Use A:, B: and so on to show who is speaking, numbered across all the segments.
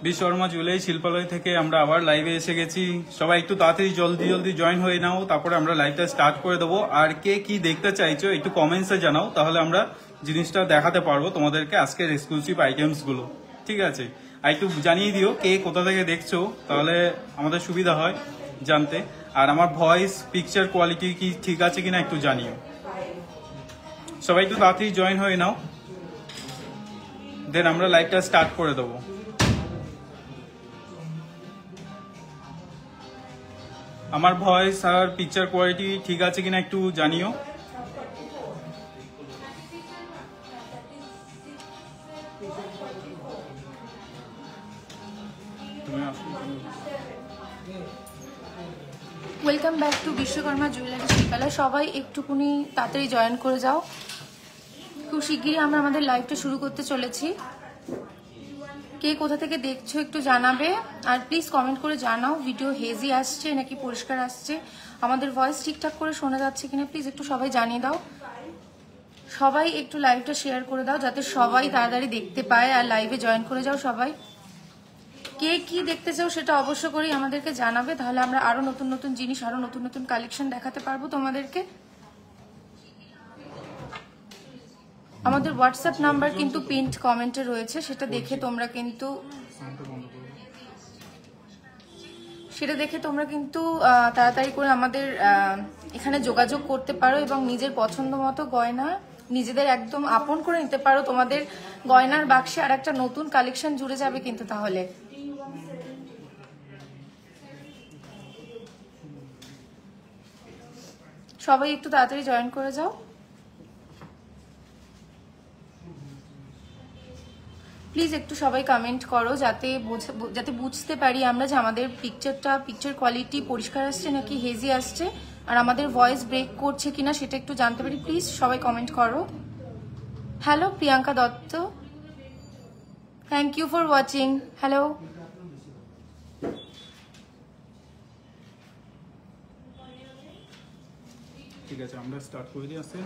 A: Vishwakarma jewellery শিল্পালয় থেকে আমরা আবার লাইভে এসে গেছি। সবাই একটু তাড়াতাড়ি জলদি জয়েন হয়ে নাও, তারপরে আমরা লাইভটা স্টার্ট করে দেবো। আর কে কি দেখতে চাইছো একটু কমেন্টসে জানাও, তাহলে আমরা জিনিসটা দেখাতে পারবো তোমাদেরকে, আজকের এক্সক্লুসিভ আইটেমস গুলো। ঠিক আছে, আর একটু জানিয়ে দিও কে কোথা থেকে দেখছো, তাহলে আমাদের সুবিধা হয় জানতে। আর আমার ভয়েস পিকচার কোয়ালিটি কি ঠিক আছে কিনা একটু জানিও। সবাই একটু তাড়াতাড়ি জয়েন হয়ে নাও, দেন আমরা লাইভটা স্টার্ট করে দেবো। আমার ভয়েস আর পিকচার কোয়ালিটি ঠিক আছে কিনা একটু জানিও।
B: Welcome back to Vishwakarma jewellery Shilpalay. সবাই একটুকুনি তাড়াতাড়ি জয়েন করে যাও, খুব শিগগিরই আমরা আমাদের লাইভটা শুরু করতে চলেছি। কে কোথা থেকে দেখছো একটু জানাবে, আর প্লিজ কমেন্ট করে জানাও ভিডিও হেজি আসছে নাকি পরিষ্কার আসছে, আমাদের ভয়েস ঠিকঠাক করে শোনা যাচ্ছে কিনা প্লিজ একটু সবাই জানিয়ে দাও। সবাই একটু লাইভটা শেয়ার করে দাও যাতে সবাই তাড়াতাড়ি দেখতে পায়, আর লাইভে জয়েন করে যাও সবাই। কে কি দেখতে চাও সেটা অবশ্য করেই আমাদেরকে জানাবে, তাহলে আমরা আরো নতুন নতুন জিনিস, আরো নতুন নতুন কালেকশন দেখাতে পারবো তোমাদেরকে। আমাদের হোয়াটসঅ্যাপ নাম্বার কিন্তু পিন্ড কমেন্টে রয়েছে, সেটা দেখে তোমরা কিন্তু তাড়াতাড়ি করে আমাদের এখানে যোগাযোগ করতে পারো এবং নিজের পছন্দ মতো গয়না নিজেদের একদম আপন করে নিতে পারো। তোমাদের গয়নার বাক্সে আর একটা নতুন কালেকশন জুড়ে যাবে কিন্তু। তাহলে সবাই একটু তাড়াতাড়ি জয়েন করে যাও। প্লিজ একটু সবাই কমেন্ট করো যাতে বুঝতে পারি আমরা যে আমাদের পিকচার কোয়ালিটি পরিষ্কার আসছে নাকি হেজি আসছে, আর আমাদের ভয়েস ব্রেক করছে কিনা সেটা একটু জানতে পারি। প্লিজ সবাই কমেন্ট করো। Hello Priyanka Dutta, thank you for watching. Hello,
A: ঠিক আছে আমরা স্টার্ট করে দিই। আছে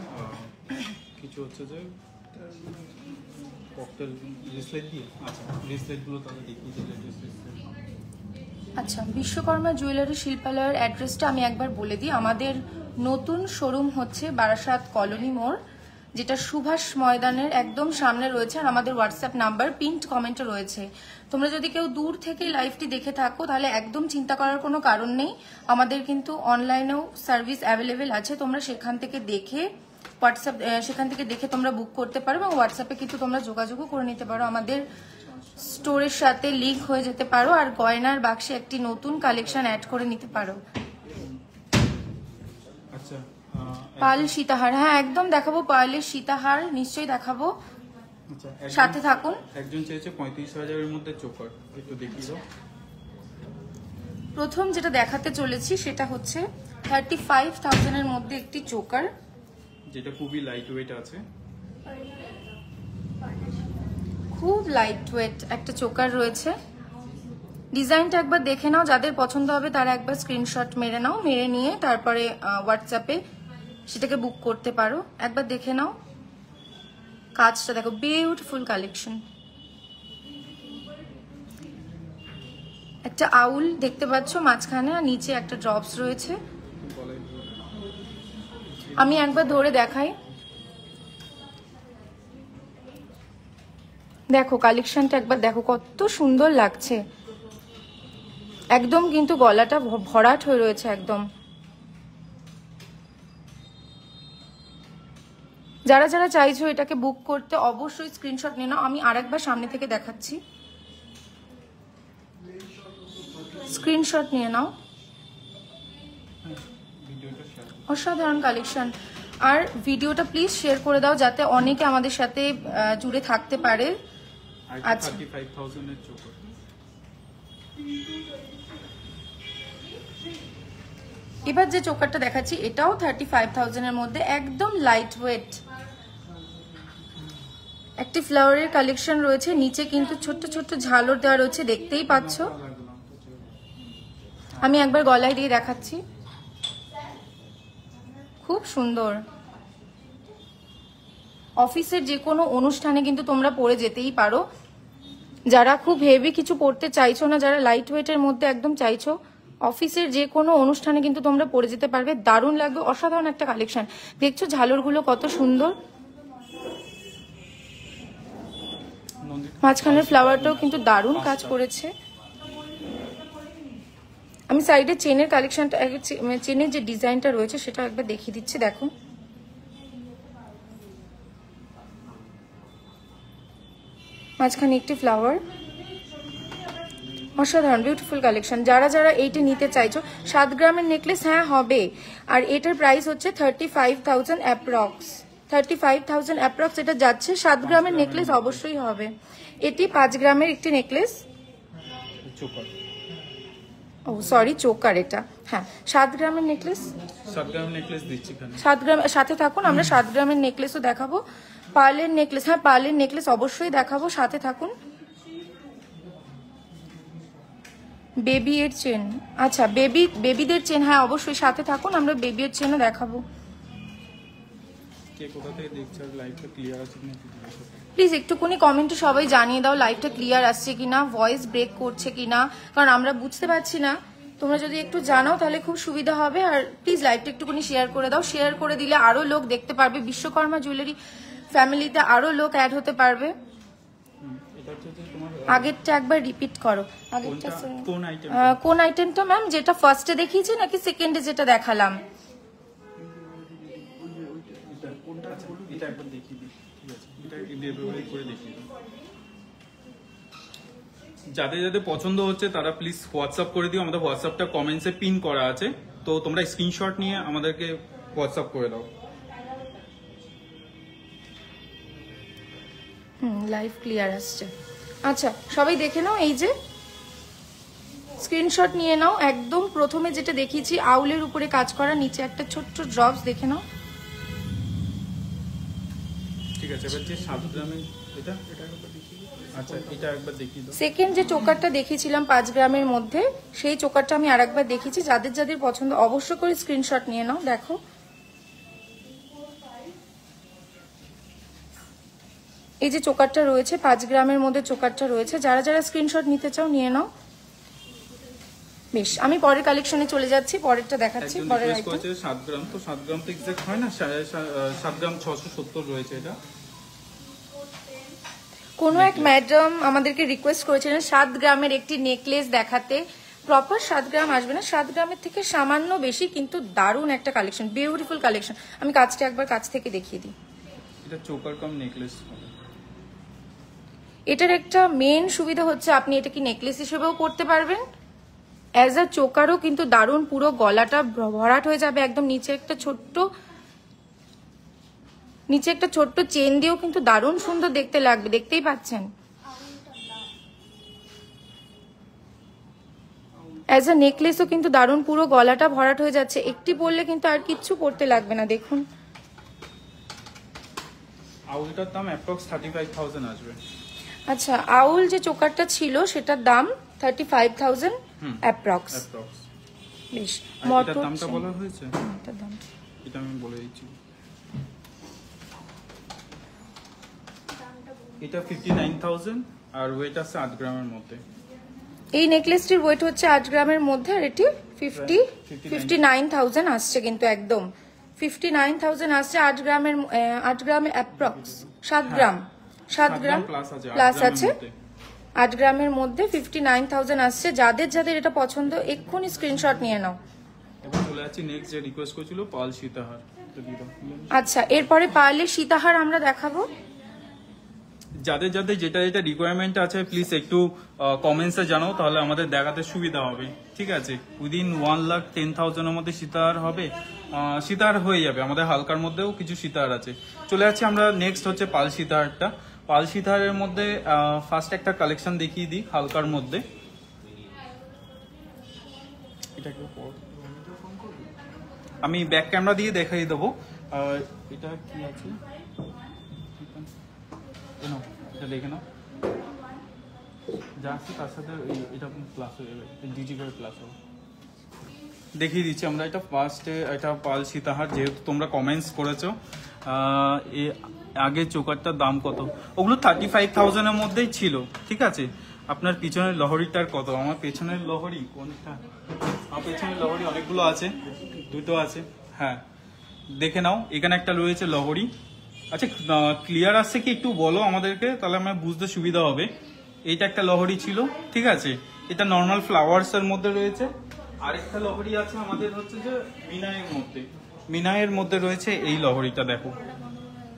A: কিছু হচ্ছে যে ককটেল রিসলেট দিয়ে, আচ্ছা রিসলেটগুলো তাহলে দেখিয়ে দিলে।
B: আচ্ছা, বিশ্বকর্মা জুয়েলারি শিল্পালয়ের অ্যাড্রেসটা আমি একবার বলে দিই। আমাদের নতুন শোরুম হচ্ছে বারাসাত কলোনি মোড়, যেটা সুভাষ ময়দানের একদম সামনে রয়েছে, আর আমাদের হোয়াটসঅ্যাপ নাম্বার পিন্ড কমেন্টে রয়েছে। তোমরা যদি কেউ দূর থেকে লাইভটি দেখে থাকো তাহলে একদম চিন্তা করার কোনো কারণ নেই, আমাদের কিন্তু অনলাইনেও সার্ভিস অ্যাভেলেবেল আছে। তোমরা সেখান থেকে দেখে তোমরা বুক করতে পারো, এবং হোয়াটসঅ্যাপে কিন্তু তোমরা যোগাযোগও করে নিতে পারো, আমাদের স্টোরের সাথে লিংক হয়ে যেতে পারো, আর গয়নার বাক্সে একটি নতুন কালেকশন অ্যাড করে নিতে পারো।
A: আচ্ছা,
B: পাল সীতাহার, হ্যাঁ একদম দেখাবো, পালের সীতাহার নিশ্চয়ই দেখাবো, সাথে থাকুন।
A: একজন চেয়েছে 35,000 এর মধ্যে চোকার, একটু দেখিয়ে দাও।
B: প্রথম যেটা দেখাতে চলেছি সেটা হচ্ছে 35,000 এর মধ্যে একটি চোকার,
A: যেটা খুবই লাইট ওয়েট আছে,
B: খুব লাইট ওয়েট একটা চোকার রয়েছে। ডিজাইনটা একবার দেখে নাও, যাদের পছন্দ হবে তারা একবার স্ক্রিনশট মেরে নাও, মেরে নিয়ে তারপরে হোয়াটসঅ্যাপে সেটাকে বুক করতে পারো। একবার দেখে নাও কাজটা, দেখো বিউটিফুল কালেকশন। একটা আউল দেখতে পাচ্ছ মাঝখানে, আর নিচে একটা ড্রপস রয়েছে। আমি একবার ধরে দেখাই, দেখো কালেকশনটা একবার দেখো কত সুন্দর লাগছে, একদম কিন্তু গলাটা ভরাট হয়ে রয়েছে একদম। যারা যারা চাইছো এটাকে বুক করতে অবশ্যই স্ক্রিনশট নিয়ে নাও। আমি আরেকবার সামনে থেকে দেখাচ্ছি, স্ক্রিনশট নিয়ে নাও। অসাধারণ কালেকশন। আর ভিডিওটা প্লিজ শেয়ার করে দাও যাতে অনেকে আমাদের সাথে জুড়ে থাকতে পারে। আচ্ছা
A: 35,000 এর চোকার।
B: এবার যে চোকারটা দেখাচ্ছি এটাও 35,000 এর মধ্যে, একদম লাইট ওয়েট। একটি ফ্লাওয়ারের কালেকশন রয়েছে, নিচে কিন্তু ছোট্ট ছোট্ট ঝালর দেওয়া রয়েছে, দেখতেই পাচ্ছ। আমি একবার গলায় দিয়ে দেখাচ্ছি, খুব সুন্দর। অফিসের যে কোনো অনুষ্ঠানে কিন্তু তোমরা পরে যেতেই পারো। যারা খুব হেভি কিছু পরতে চাইছো না, যারা লাইট ওয়েটের মধ্যে একদম চাইছো, অফিসের যে কোনো অনুষ্ঠানে কিন্তু তোমরা পরে যেতে পারবে, দারুণ লাগবে। অসাধারণ একটা কালেকশন। দেখছো ঝালরগুলো কত সুন্দর, মাঝখানের ফ্লাওয়ারটাও কিন্তু দারুণ কাজ করেছে। আমি সাইডে চেনের কালেকশনটা, চেনের যে ডিজাইনটা রয়েছে সেটা একবার দেখিয়ে দিচ্ছি, দেখো। মাঝখানে একটি ফ্লাওয়ার, অসাধারণ বিউটিফুল কালেকশন। যারা যারা এইটা নিতে চাইছো, 7 গ্রামের নেকলেস হ্যাঁ হবে, আর এটার প্রাইস হচ্ছে 35,000 অ্যাপ্রক্স। 35,000 অ্যাপ্রক্স এটা যাচ্ছে। 7 গ্রামের নেকলেস অবশ্যই হবে। এটি 5 গ্রামের একটি নেকলেস, ও সরি চোকার এটা, হ্যাঁ 7 গ্রামের নেকলেস।
A: 7 গ্রামের নেকলেস দিচ্ছি এখানে।
B: 7 গ্রাম সাথে থাকুন, আমরা 7 গ্রামের নেকলেসও দেখাবো। পার্লের নেকলেস, হ্যাঁ পার্লের নেকলেস অবশ্যই দেখাবো, সাথে থাকুন। বেবি এর চেন, আচ্ছা বেবিদের চেন, হ্যাঁ অবশ্যই সাথে থাকুন, আমরা বেবি এর চেনও দেখাবো।
A: কে কোথা থেকে দেখছো, লাইভটা ক্লিয়ার আছে কিনা
B: প্লিজ একটুখানি কমেন্টে সবাই জানিয়ে দাও লাইভটা ক্লিয়ার আসছে কিনা, ভয়েস ব্রেক করছে কিনা, কারণ আমরা বুঝতে পারছি না। তোমরা যদি একটু জানাও তাহলে খুব সুবিধা হবে। আর প্লিজ লাইভটা একটুখানি শেয়ার করে দাও, শেয়ার করে দিলে আরো লোক দেখতে পারবে, বিশ্বকর্মা জুয়েলারি ফ্যামিলিতে আরো লোক অ্যাড হতে পারবে। আগেরটা একবার রিপিট করো, আগেরটা কোন আইটেমটা ম্যাম? যেটা ফার্স্টে দেখিয়েছি নাকি সেকেন্ডে যেটা দেখালাম?
A: যাদের যাদের পছন্দ হচ্ছে তারা প্লিজ হোয়াটসঅ্যাপ করে দিও। আমাদের হোয়াটসঅ্যাপটা কমেন্টসে পিন করা আছে, তো তোমরা স্ক্রিনশট নিয়ে আমাদেরকে হোয়াটসঅ্যাপ করে দাও।
B: লাইভ ক্লিয়ার আসছে। আচ্ছা সবাই দেখে নাও, এই যে স্ক্রিনশট নিয়ে নাও। একদম প্রথমে যেটা দেখিয়েছি আউলের উপরে কাজ করা, নিচে একটা ছোট্ট ড্রপস, দেখে নাও।
A: ঠিক আছে, এবার যে 7 গ্রামের এটা একবার দেখিয়ে দাও। আচ্ছা এটা একবার দেখিয়ে দাও।
B: সেকেন্ড যে চোকারটা দেখিয়েছিলাম 5 গ্রামের মধ্যে, সেই চোকারটা আমি আরেকবার দেখিয়েছি। যাদের যাদের পছন্দ অবশ্য করে স্ক্রিনশট নিয়ে নাও। দেখো এই যে চোকারটা রয়েছে 5 গ্রামের মধ্যে, চোকারটা রয়েছে। যারা যারা স্ক্রিনশট নিতে চাও নিয়ে নাও। বেশ, আমি পরের কালেকশনে চলে যাচ্ছি, পরেরটা দেখাচ্ছি। পরের আইটেম
A: 7 গ্রাম, তো 7 গ্রাম তো এক্সাক্ট হয় না, 7 গ্রাম 670 রয়েছে। এটা
B: কোনো এক ম্যাডাম আমাদেরকে রিকোয়েস্ট করেছিলেন 7 গ্রামের একটি নেকলেস দেখাতে। প্রপার 7 গ্রাম আসবে না, 7 গ্রামের থেকে সামান্য বেশি, কিন্তু দারুণ একটা কালেকশন, বিউটিফুল কালেকশন। আমি কাজটা একবার কাছ থেকে দেখিয়ে দিই।
A: এটা চোকার কাম নেকলেস।
B: এটার একটা মেন সুবিধা হচ্ছে আপনি এটা কি নেকলেস হিসেবেও পরতে পারবেন, অ্যাজ আ চোকারও কিন্তু দারুণ, পুরো গলাটা ভরাট হয়ে যাবে একদম। নিচে একটা ছোট্ট চেন দিয়েও কিন্তু দারুণ সুন্দর দেখতে লাগবে, দেখতেই পাচ্ছেন। অ্যাজ আ নেকলেসও কিন্তু দারুণ, পুরো গলাটা ভরাট হয়ে যাচ্ছে। একটি পরলে কিন্তু আর কিচ্ছু পরতে লাগবে না। দেখুন
A: আউলটার দাম অ্যাপ্রক্স 35,000 আসবে।
B: আচ্ছা আউল যে চোকারটা ছিল সেটার দাম 35,000 অ্যাপ্রক্স। বেশ,
A: এটার দামটা বলা হয়েছে,
B: এটার দাম
A: এটা আমি বলে দিচ্ছি। এটা 59,000 আর ওয়েট আছে 8 গ্রামের মধ্যে।
B: এই নেকলেসটির ওয়েট হচ্ছে 8 গ্রামের মধ্যে, আর এটি 59,000 আসছে, কিন্তু একদম 59,000 আসছে। 8 গ্রামের অ্যাপ্রক্স 7 গ্রাম প্লাস আছে। 8 গ্রামের মধ্যে 59,000 আসছে। যাদের যাদের এটা পছন্দ এক্ষুনি স্ক্রিনশট নিয়ে নাও।
A: এবার চলে যাচ্ছি নেক্সট যে রিকোয়েস্ট করেছিল পাল সীতাহার।
B: আচ্ছা এরপরে পার্লের সীতাহার আমরা দেখাবো।
A: যাদের যাদের যেটা যেটা রিকোয়ারমেন্ট আছে প্লিজ একটু কমেন্টসে জানাও, তাহলে আমাদের দেখাতে সুবিধা হবে। ঠিক আছে, উইদিন 1,10,000-এর মধ্যে সীতাহার হবে, সীতাহার হয়ে যাবে। আমাদের হালকার মধ্যেও কিছু সীতাহার আছে। চলে যাচ্ছি আমরা নেক্সট হচ্ছে পাল সীতাহারটা। পাল সীতাহারের মধ্যে ফার্স্ট একটা কালেকশন দেখিয়ে দিই হালকার মধ্যে। আমি ব্যাক ক্যামেরা দিয়ে দেখাই দেবো। এটা কি আছে এটা দেখে নাও, যা আছে তার সাথে এটা প্লাস হয়ে যাবে, ডিজি করে প্লাস হবে। দেখিয়ে দিচ্ছি আমরা এটা ফার্স্টে, এটা পাল সীতাহার, যেহেতু তোমরা কমেন্টস করেছো। আগে চোকারটার দাম কত, ওগুলো 35,000-এর মধ্যেই ছিল। ঠিক আছে, আপনার পিছনের লহরিটার কত? আমার পেছনের লহরি কোনটা? আমার পেছনের লহরি অনেকগুলো আছে, দুটো আছে। হ্যাঁ দেখে নাও, এখানে একটা রয়েছে লহরি। আচ্ছা ক্লিয়ার আসছে কি একটু বলো আমাদেরকে, তাহলে আমার বুঝতে সুবিধা হবে। এইটা একটা লহরি ছিল, ঠিক আছে, এটা নর্মাল ফ্লাওয়ার্স এর মধ্যে রয়েছে। আরেকটা লহরি আছে আমাদের হচ্ছে যে মিনায়ের মধ্যে, মিনায়ের মধ্যে রয়েছে এই লহরিটা। দেখো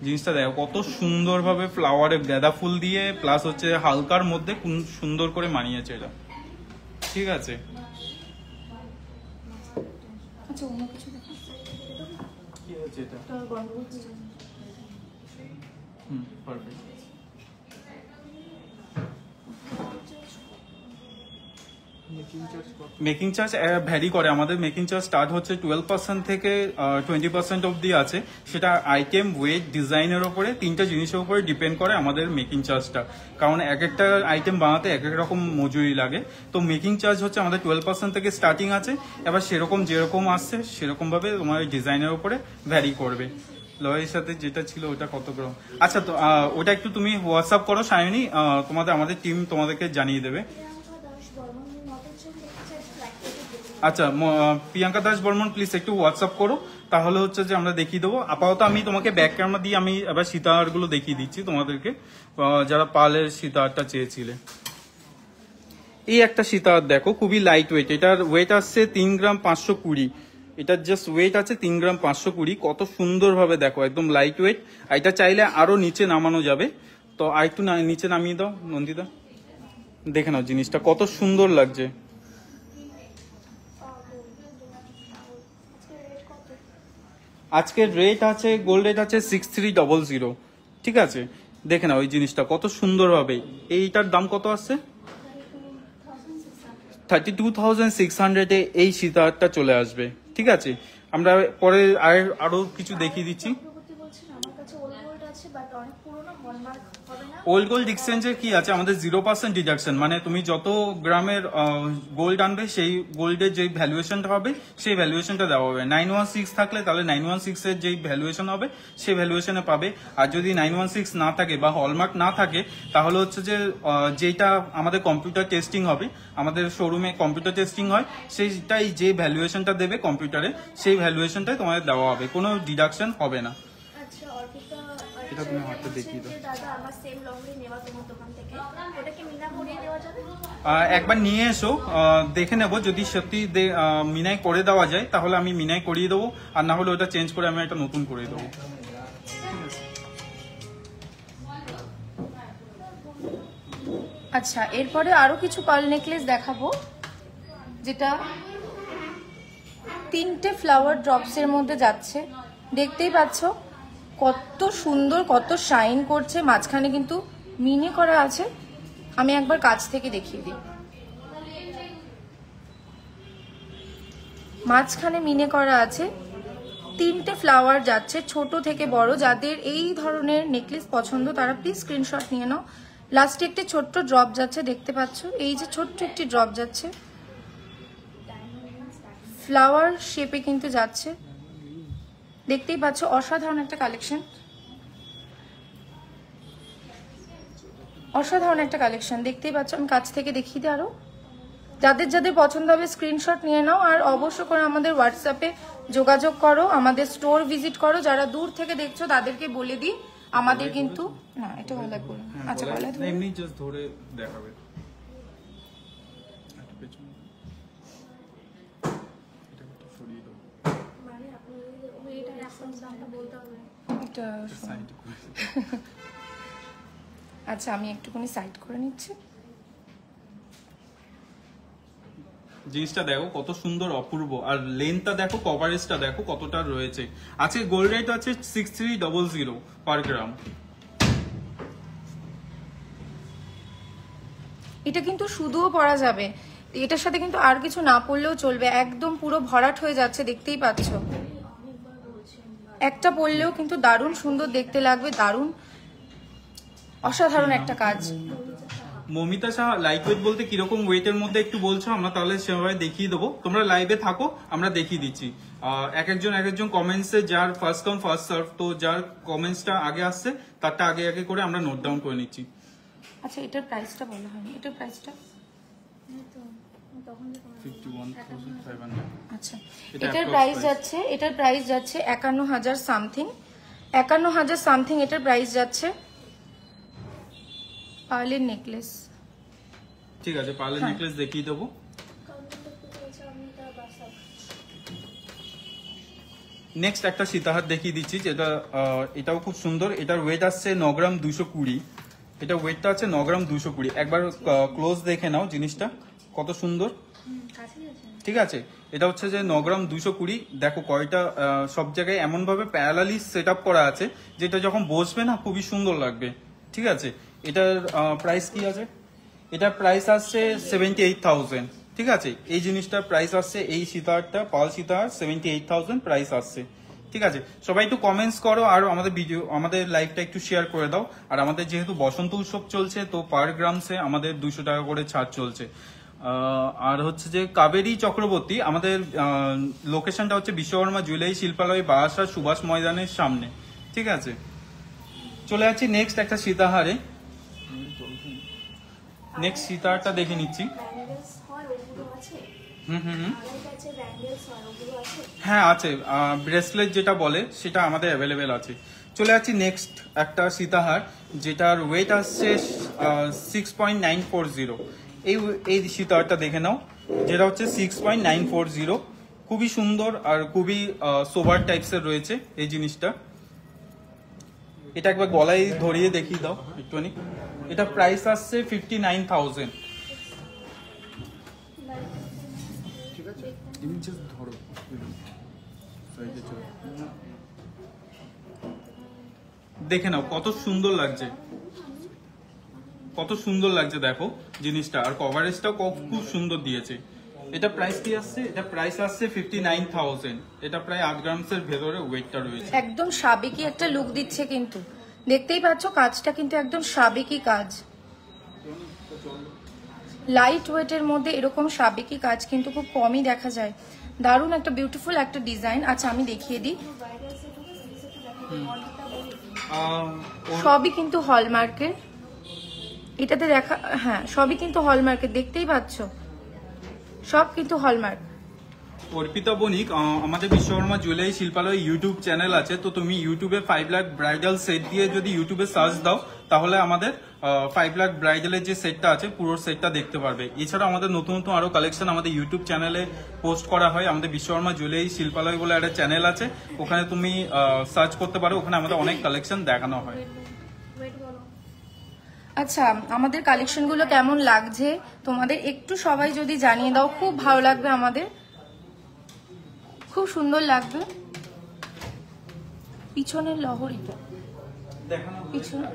A: জিনিসটা দেখো কত সুন্দরভাবে ফ্লাওয়ারে গাঁদা ফুল দিয়ে প্লাস হচ্ছে হালকার মধ্যে সুন্দর করে মানিয়েছে এটা। ঠিক আছে,
B: আচ্ছা অন্য কিছু দেখো
A: কি হচ্ছে এটা? পারফেক্ট। মেকিং চার্জ ভ্যারি করে, আমাদের মেকিং চার্জ স্টার্ট হচ্ছে 12% থেকে 20% অবধি আছে। সেটা আইটেম, ওয়েট, ডিজাইনের উপরে, তিনটা জিনিসের উপরে ডিপেন্ড করে আমাদের মেকিং চার্জটা। কারণ এক একটা আইটেম বানাতে এক এক রকম মজুরি লাগে। তো মেকিং চার্জ হচ্ছে আমাদের 12% থেকে স্টার্টিং আছে। এবার সেরকম যেরকম আসছে সেরকম ভাবে তোমার ডিজাইনের উপরে ভ্যারি করবে। লয়ের সাথে যেটা ছিল ওটা কত গ্রাম? আচ্ছা তো ওটা একটু তুমি হোয়াটসঅ্যাপ করো সায়নী, আমাদের টিম তোমাদেরকে জানিয়ে দেবে। আচ্ছা প্রিয়াঙ্কা দাস বর্মন প্লিজ একটু হোয়াটসঅ্যাপ করো, তাহলে হচ্ছে যে আমরা দেখিয়ে দেবো। আপাতত আমি তোমাকে ব্যাক ক্যামেরা দিয়ে আমি এবার সীতাহার গুলো দেখিয়ে দিচ্ছি তোমাদেরকে, যারা পালের সীতাহারটা চেয়েছিলে। এই একটা সীতাহার দেখো, খুবই লাইট ওয়েট, এটার ওয়েট আসছে 3 গ্রাম 520। এটার জাস্ট ওয়েট আছে 3 গ্রাম 520। কত সুন্দর ভাবে দেখো, একদম লাইট ওয়েট। এটা চাইলে আরো নিচে নামানো যাবে, তো আর একটু নিচে নামিয়ে দাও নন্দিতা, দেখে নাও জিনিসটা কত সুন্দর লাগছে। আজকের রেট আছে, গোল্ড রেট আছে 6300। ঠিক আছে, দেখে নাও ওই জিনিসটা কত সুন্দর ভাবে। এইটার দাম কত আসছে? 32,600-এ এই সীতাহারটা চলে আসবে। ঠিক আছে, আমরা পরে আরো কিছু দেখিয়ে দিচ্ছি। ওল্ড গোল্ড এক্সচেঞ্জের কি আছে, আমাদের 0% ডিডাকশন, মানে তুমি যত গ্রামের গোল্ড আনবে সেই গোল্ডের যে ভ্যালুয়েশনটা হবে সেই ভ্যালুয়েশনটা দেওয়া হবে। 916 থাকলে তাহলে 916 এর যে ভ্যালুয়েশন হবে সেই ভ্যালুয়েশনে পাবে। আর যদি 916 না থাকে বা হলমার্ক না থাকে তাহলে হচ্ছে যে যেটা আমাদের কম্পিউটার টেস্টিং হবে, আমাদের শোরুমে কম্পিউটার টেস্টিং হয়, সেইটাই যে ভ্যালুয়েশনটা দেবে কম্পিউটারে সেই ভ্যালুয়েশনটাই তোমাদের দেওয়া হবে, কোনো ডিডাকশন হবে না। এটা তুমি হাতে দেখিয়ে দাও। একবার নিয়ে এসো, দেখে নেবো, যদি সত্যি মিনাই করে দেওয়া যায় তাহলে আমি মিনাই করিয়ে দেবো, আর না হলে ওটা চেঞ্জ করে আমি একটা নতুন করে দেবো।
B: আচ্ছা এরপরে আরো কিছু পার্ল নেকলেস দেখাবো, যেটা 3টে ফ্লাওয়ার ড্রপস এর মধ্যে যাচ্ছে। দেখতেই পাচ্ছ কত সুন্দর, কত শাইন করছে। মাঝখানে কিন্তু মিনি করা আছে, আমি একবার কাছ থেকে দেখিয়ে দিই। মাঝখানে মিনে করা আছে, 3টে ফ্লাওয়ার যাচ্ছে ছোট থেকে বড়। যাদের এই ধরনের নেকলেস পছন্দ তারা প্লিজ স্ক্রিনশট নিয়ে নাও। লাস্টে একটি ছোট্ট ড্রপ যাচ্ছে, দেখতে পাচ্ছ এই যে ছোট্ট একটি ড্রপ যাচ্ছে, ফ্লাওয়ার শেপে কিন্তু যাচ্ছে। দেখতেই পাচ্ছ অসাধারণ একটা কালেকশন, অসাধারণ একটা কালেকশন। দেখতেই পাচ্ছ, আমি কাছ থেকে দেখিয়ে দিই আরো। যাদের যাদের পছন্দ হবে স্ক্রিনশট নিয়ে নাও, আর অবশ্য করে আমাদের হোয়াটসঅ্যাপে যোগাযোগ করো, আমাদের স্টোর ভিজিট করো। যারা দূর থেকে দেখছো তাদেরকে বলে দিই আমাদের কিন্তু না, এটা গলায় পড়ে। আচ্ছা গলায় ধরে
A: এমনি জাস্ট ধরে দেখাবে।
B: আচ্ছা আমি একটুখানি সাইড করে নিচ্ছি।
A: জিনিসটা দেখো কত সুন্দর অপূর্ব, আর লেন্থটা দেখো, কভারেজটা দেখো কতটা রয়েছে। আজকে গোল্ড রেট আছে 6300 পার গ্রাম।
B: এটা কিন্তু শুধুও পরা যাবে, এটার সাথে কিন্তু আর কিছু না পরলেও চলবে, একদম পুরো ভরাট হয়ে যাচ্ছে, দেখতেই পাচ্ছ। একটা পরলেও কিন্তু দারুণ সুন্দর দেখতে লাগবে, দারুণ অসাধারণ একটা কাজ।
A: মমিতা সাহা লাইট ওয়েট বলতে কিরকম ওয়েটের মধ্যে একটু বলছো, আমরা তাহলে সেভাবে দেখিয়ে দেবো। তোমরা লাইভে থাকো, আমরা দেখিয়ে দিচ্ছি। এক একজন কমেন্টসে যার ফার্স্ট কাম ফার্স্ট সার্ভ, তো যার কমেন্টসটা আগে আসছে তারটা আগে আগে করে আমরা নোট ডাউন করে নিচ্ছি।
B: আচ্ছা, এটার প্রাইসটা বলা হয়নি, এটার প্রাইসটা
A: 51,500।
B: আচ্ছা,
A: এটা
B: এটার
A: approx
B: প্রাইস
A: price।
B: যাচ্ছে, এটার প্রাইস যাচ্ছে 51,000 সামথিং, 51,000 সামথিং এটার প্রাইস যাচ্ছে। পার্লের নেকলেস,
A: ঠিক আছে, পার্লের নেকলেস দেখিয়ে দেবো। নেক্সট একটা সীতাহার দেখিয়ে দিচ্ছি, যেটা এটাও খুব সুন্দর। এটার ওয়েট আসছে 9 গ্রাম 220। এটা ওয়েটটা আছে 9 গ্রাম 220। একবার ক্লোজ দেখে নাও জিনিসটা কত সুন্দর, ঠিক আছে। এটা হচ্ছে যে 9 গ্রাম 220। দেখো কয়টা সব জায়গায় এমন ভাবে প্যারালালি সেট আপ করা আছে, যেটা যখন বসবে না খুবই সুন্দর লাগবে, ঠিক আছে। এটার প্রাইস কি আছে? এটার প্রাইস আসছে 78,000, ঠিক আছে। এই জিনিসটার প্রাইস আসছে, এই সীতাহারটা পাল সীতাহার 78,000 প্রাইস আসছে, ঠিক আছে। সবাই একটু কমেন্টস করো, আর আমাদের লাইভটা একটু শেয়ার করে দাও। আর আমাদের যেহেতু বসন্ত উৎসব চলছে, তো পার গ্রামসে আমাদের 200 টাকা করে ছাড় চলছে। আর হচ্ছে যে কাবেরী চক্রবর্তী, আমাদের লোকেশনটা হচ্ছে বিশ্বকর্মা জুয়েলারি শিল্পালয়, বারাসাত সুভাষ ময়দানের সামনে, ঠিক আছে। চলে যাচ্ছি নেক্সট একটা সীতাহারে। নেক্সট সীতাহারটা দেখে নিচ্ছি। হ্যাঁ আছে, ব্রেসলেট যেটা বলে সেটা আমাদের অ্যাভেলেবেল আছে। চলে যাচ্ছি নেক্সট একটা সীতাহার, যেটার ওয়েট আসছে 6.940। এই সীতাহারটা দেখে নাও, যেটা হচ্ছে 6.940। খুবই সুন্দর আর খুবই সোবার টাইপসের রয়েছে এই জিনিসটা। এটা একবার গলায় ধরিয়ে দেখিয়ে দাও একটুখানি। এটা প্রাইস আসছে 59,000। দেখে নাও কত সুন্দর লাগছে, কত সুন্দর লাগছে দেখো জিনিসটা, আর কভারেজটাও খুব সুন্দর দিয়েছে। এটা প্রাইস কি আসছে? এটা প্রাইস আসছে 59,000। এটা প্রায় 8 গ্রামসের ভেতরে ওয়েটটা রয়েছে।
B: একদম সাবেকি একটা লুক দিচ্ছে, কিন্তু দেখতেই পাচ্ছ কাজটা কিন্তু একদম সাবেকি কাজ। লাইট ওয়েটের মধ্যে এরকম সাবেকি কাজ কিন্তু খুব কমই দেখা যায়। দারুণ একটা বিউটিফুল একটা ডিজাইন। আচ্ছা, আমি দেখিয়ে দিই, সবই কিন্তু হলমার্কের। এটাতে দেখা, হ্যাঁ সবই কিন্তু হলমার্কের, দেখতেই পাচ্ছ সব কিন্তু হলমার্ক।
A: অর্পিতা বণিক, আমাদের বিশ্বকর্মা জুয়েলারি শিল্পালয় ইউটিউব চ্যানেল আছে, তো তুমি ইউটিউবে 5 লাখ ব্রাইডাল সেট দিয়ে যদি ইউটিউবে সার্চ দাও, তাহলে আমাদের 5 লাখ ব্রাইডালের যে সেটটা আছে পুরো সেটটা দেখতে পারবে। এছাড়া আমাদের নতুন নতুন আরো কালেকশন আমাদের ইউটিউব চ্যানেলে পোস্ট করা হয়। আমাদের বিশ্বকর্মা জুয়েলারি শিল্পালয় বলে একটা চ্যানেল আছে, ওখানে তুমি সার্চ করতে পারো, ওখানে আমাদের অনেক কালেকশন দেখানো হয়।
B: আচ্ছা, আমাদের কালেকশনগুলো কেমন লাগছে তোমাদের একটু সবাই যদি জানিয়ে দাও, খুব ভালো লাগবে আমাদের, খুব সুন্দর লাগবে। পিছনের লহরিটা পিছনে,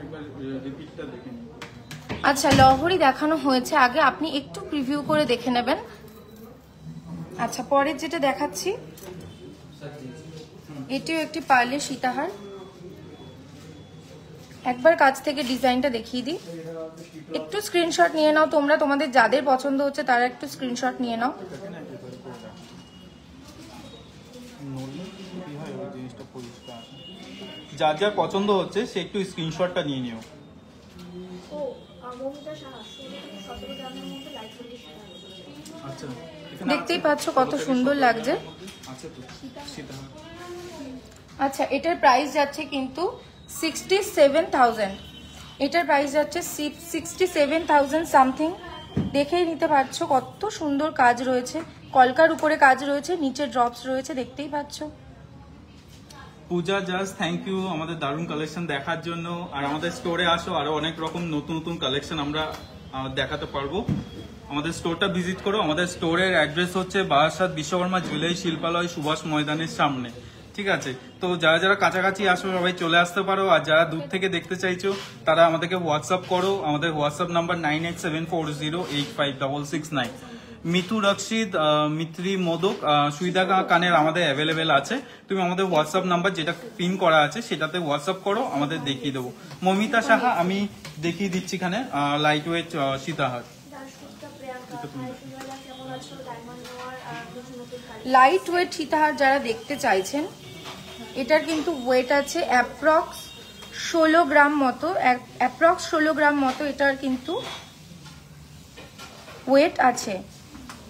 B: আচ্ছা লহরি দেখানো হয়েছে আগে, আপনি একটু প্রিভিউ করে দেখে নেবেন। আচ্ছা, পরের যেটা দেখাচ্ছি, এটিও একটি পার্লের সীতাহার। একবার কাছ থেকে ডিজাইনটা দেখিয়ে দিই, একটু স্ক্রিনশট নিয়ে নাও তোমরা, তোমাদের যাদের পছন্দ হচ্ছে তারা একটু স্ক্রিনশট নিয়ে নাও।
A: যার যার পছন্দ হচ্ছে সে একটু স্ক্রিনশটটা নিয়ে নিও। আচ্ছা,
B: দেখতেই পাচ্ছ কত সুন্দর লাগছে। আচ্ছা, এটার প্রাইস যাচ্ছে কিন্তু 67,000। এটার প্রাইস যাচ্ছে 67,000 সামথিং। দেখেই নিতে পারছো কত সুন্দর কাজ রয়েছে, কলকার উপরে কাজ রয়েছে, নিচে ড্রপস রয়েছে, দেখতেই পাচ্ছ।
A: পূজা জাস্ট থ্যাংক ইউ আমাদের দারুণ কালেকশন দেখার জন্য। আর আমাদের স্টোরে আসো, আরো অনেক রকম নতুন নতুন কালেকশন আমরা দেখাতে পারবো। আমাদের স্টোরটা ভিজিট করো। আমাদের স্টোরের অ্যাড্রেস হচ্ছে বারাসাত বিশ্বকর্মা জুয়েলারি শিল্পালয় সুভাষ ময়দানের সামনে। ঠিক আছে, তো যারা যারা কাছাকাছি আসো সবাই চলে আসতে পারো, আর যারা দূর থেকে দেখতে চাইছো তারা আমাদেরকে হোয়াটসঅ্যাপ করো। আমাদের হোয়াটসঅ্যাপ নাম্বার 9874068569। মিতু রক্ষিত, মিত্রি মোদক, সুইদা কানের আমাদের অ্যাভেলেবেল আছে। তুমি আমাদের হোয়াটসঅ্যাপ নাম্বার যেটা পিন করা আছে সেটাতে হোয়াটসঅ্যাপ করো, আমাদের দেখিয়ে দেবো। মমিতা সাহা আমি দেখিয়ে দিচ্ছি এখানে লাইট ওয়েট সীতাহার।
B: লাইট ওয়েট সীতাহার যারা দেখতে চাইছেন, এটার কিন্তু ওয়েট আছে অ্যাপ্রক্স 16 গ্রাম মতো, অ্যাপ্রক্স 16 গ্রাম মতো এটার কিন্তু ওয়েট আছে।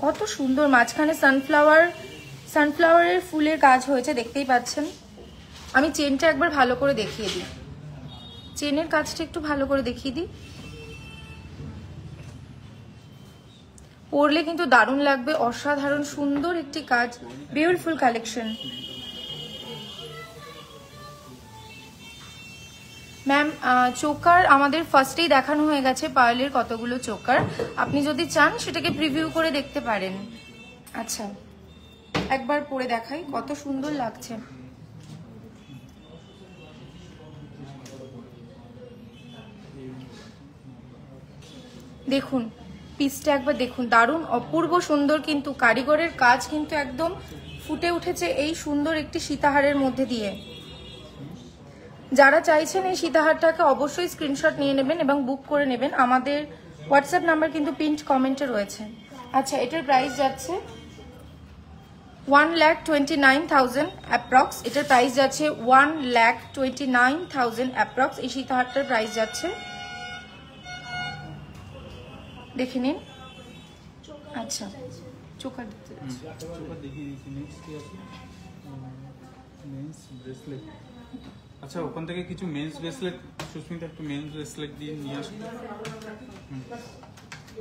B: কত সুন্দর, মাঝখানে সানফ্লাওয়ারের ফুলের কাজ হয়েছে, দেখতেই পাচ্ছেন। আমি চেনটা একবার ভালো করে দেখিয়ে দিই, চেনের কাজটা একটু ভালো করে দেখিয়ে দিই। পরলে কিন্তু দারুণ লাগবে, অসাধারণ সুন্দর একটি কাজ, বিউটিফুল কালেকশন। ম্যাম চোকার আমাদের ফার্স্টেই দেখানো হয়ে গেছে, পার্লের কতগুলো চোকার, আপনি যদি চান সেটাকে প্রিভিউ করে দেখতে পারেন। আচ্ছা একবার পরে দেখাই, কত সুন্দর লাগছে। দেখুন পিসটা একবার দেখুন, দারুণ অপূর্ব সুন্দর, কিন্তু কারিগরের কাজ কিন্তু একদম ফুটে উঠেছে এই সুন্দর একটি সীতাহারের মধ্যে দিয়ে। যারা চাইছেন এই সীতাহারটাকে অবশ্যই স্ক্রিনশট নিয়ে নেবেন এবং বুক করে নেবেন। আমাদের হোয়াটসঅ্যাপ নাম্বার কিন্তু পিন্ট কমেন্টে রয়েছে। আচ্ছা এটার প্রাইস যাচ্ছে 1,29,000 অ্যাপ্রক্স, এটার প্রাইস যাচ্ছে 1,29,000 অ্যাপ্রক্স। এই সীতাহারটার প্রাইস যাচ্ছে, দেখে নিন। আচ্ছা চোকার দেখতে
A: আচ্ছা, ওখান থেকে কিছু মেন্স ব্রেসলেট, সুস্মিতা একটু মেন্স ব্রেসলেট দিয়ে নিয়ে আসুন।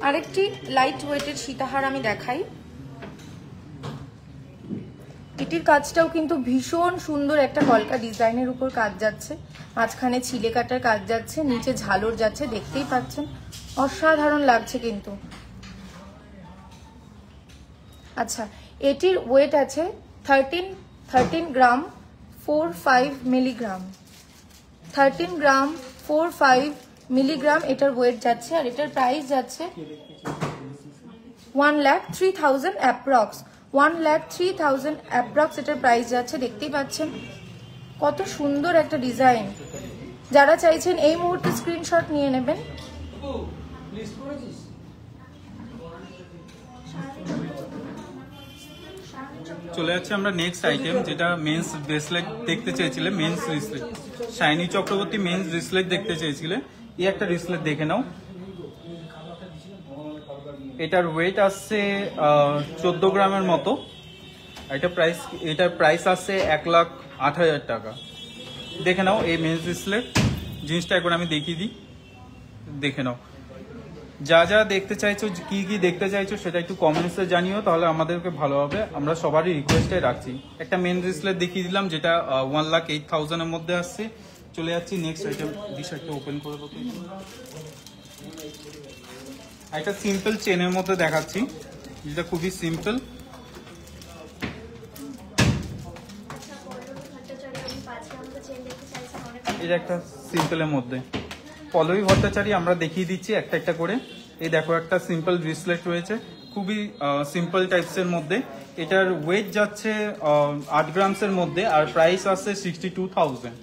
B: আরেকটি লাইট ওয়েটের সীতাহার আমি দেখাই। এটির কাজটাও কিন্তু ভীষণ সুন্দর, একটা কলকা ডিজাইনের উপর কাজ যাচ্ছে, মাঝখানে ছিলে কাটার কাজ যাচ্ছে, নিচে ঝালর যাচ্ছে, দেখতেই পাচ্ছেন অসাধারণ লাগছে কিন্তু। আচ্ছা এটির ওয়েট আছে 13 গ্রাম 45 মিলিগ্রাম, 13 গ্রাম 45 মিলিগ্রাম এটার ওয়েট যাচ্ছে। আর এটার প্রাইস যাচ্ছে 1,03,000 অ্যাপ্রক্স, 1,03,000 অ্যাপ্রক্স এটার প্রাইস যাচ্ছে, দেখতেই পাচ্ছেন কত সুন্দর একটা ডিজাইন। যারা চাইছেন এই মুহূর্তে স্ক্রিনশট নিয়ে নেবেন।
A: চলে যাচ্ছে আমরা নেক্সট আইটেম, যেটা মেন্স ব্রেসলেট দেখতে চেয়েছিলে, men's bracelet, Shaini Chakraborty men's bracelet দেখতে চেয়েছিলে। এই একটা ব্রেসলেট দেখে নাও, এটার ওয়েট আসছে 14 গ্রামের মতো। এটার প্রাইস আসছে 1,08,000 টাকা। দেখে নাও এই মেন্স ব্রেসলেট, জিনিসটা একবার আমি দেখিয়ে দিই, দেখে নাও। যা যা দেখতে চাইছো, কি কি দেখতে চাইছো সেটা একটু কমেন্টসে জানিও, তাহলে আমাদেরকে ভালো হবে। আমরা সবারই রিকোয়েস্টে রাখছি। একটা মেন ব্রেসলেট দেখিয়ে দিলাম যেটা 1,08,000 এর মধ্যে আসছে। চলে যাচ্ছি নেক্সট আইটেম, দিশাটা ওপেন করে দেবো। একটা সিম্পল চেনের মধ্যে দেখাচ্ছি, যেটা খুবই সিম্পল। এটা একটা সিম্পলের মধ্যে পল্লবী ভট্টাচারী আমরা দেখিয়ে দিচ্ছি একটা একটা করে। এই দেখো একটা সিম্পল ব্রেসলেট রয়েছে, খুবই সিম্পল টাইপসের মধ্যে। এটার ওয়েট যাচ্ছে 8 গ্রামসের মধ্যে, আর প্রাইস আসছে 62,000।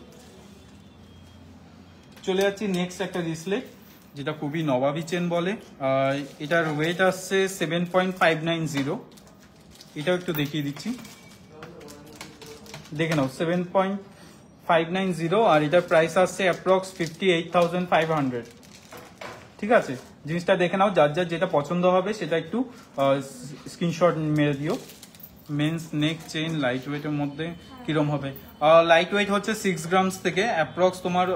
A: চলে যাচ্ছি নেক্সট একটা ব্রেসলেট, যেটা খুবই নবাবী চেন বলে। এটার ওয়েট আসছে 7.590। এটাও একটু দেখিয়ে দিচ্ছি, দেখে নাও 7.590, আর এটার প্রাইস আসছে অ্যাপ্রক্স 58,500। ঠিক আছে, জিনিসটা দেখে নাও, যার যার যেটা পছন্দ হবে সেটা একটু স্ক্রিনশট মেরে দিও। মেন্স নেক চেইন লাইট ওয়েটের মধ্যে কিরম হবে? লাইট ওয়েট হচ্ছে 6 গ্রামস থেকে অ্যাপ্রক্স তোমার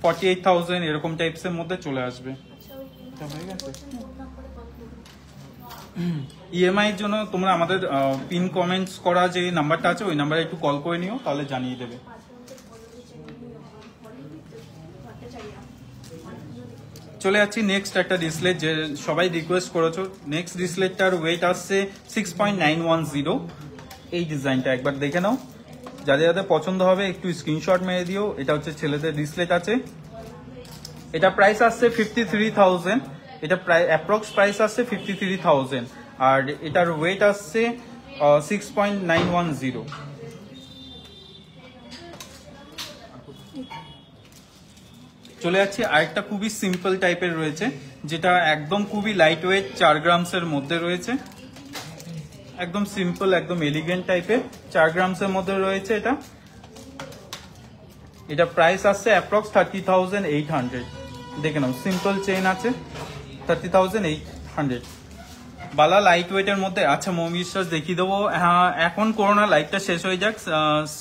A: 48,000 এরকম টাইপসের মধ্যে চলে আসবে। হয়ে গেছে। ইএমআই এর জন্য তোমরা আমাদের পিন কমেন্টস করা যে নাম্বারটা আছে ওই নাম্বারে একটু কল করে নিও, তাহলে জানিয়ে দেবে। চলে যাচ্ছি নেক্সট একটা ডিসপ্লে, যে সবাই রিকোয়েস্ট করেছো। নেক্সট ডিসপ্লেটার ওয়েট আসছে 6.910। এই ডিজাইনটা একবার দেখে নাও, যাদের যাদের পছন্দ হবে একটু স্ক্রিনশট মেরে দিও। এটা হচ্ছে ছেলেদের ডিসপ্লেট আছে, এটা প্রাইস আসছে 53,000। এটা প্রায় অ্যাপ্রক্স প্রাইস আসছে 53,000, আর এটার ওয়েট আসছে 6.910। চলে যাচ্ছি আরেকটা খুবই সিম্পল টাইপের রয়েছে, যেটা একদম খুবই লাইট ওয়েট, 4 গ্রামসের মধ্যে রয়েছে। একদম সিম্পল, একদম এলিগেন্ট টাইপের, 4 গ্রামসের মধ্যে রয়েছে এটা। এটা প্রাইস আসছে অ্যাপ্রক্স 30,800। দেখে নাও, সিম্পল চেইন আছে, 30,800। বালা লাইট ওয়েটের মধ্যে। আচ্ছা মৌমি বিশ্বাস দেখিয়ে দেবো। হ্যাঁ, এখন করোনা লাইভটা শেষ হয়ে যাক,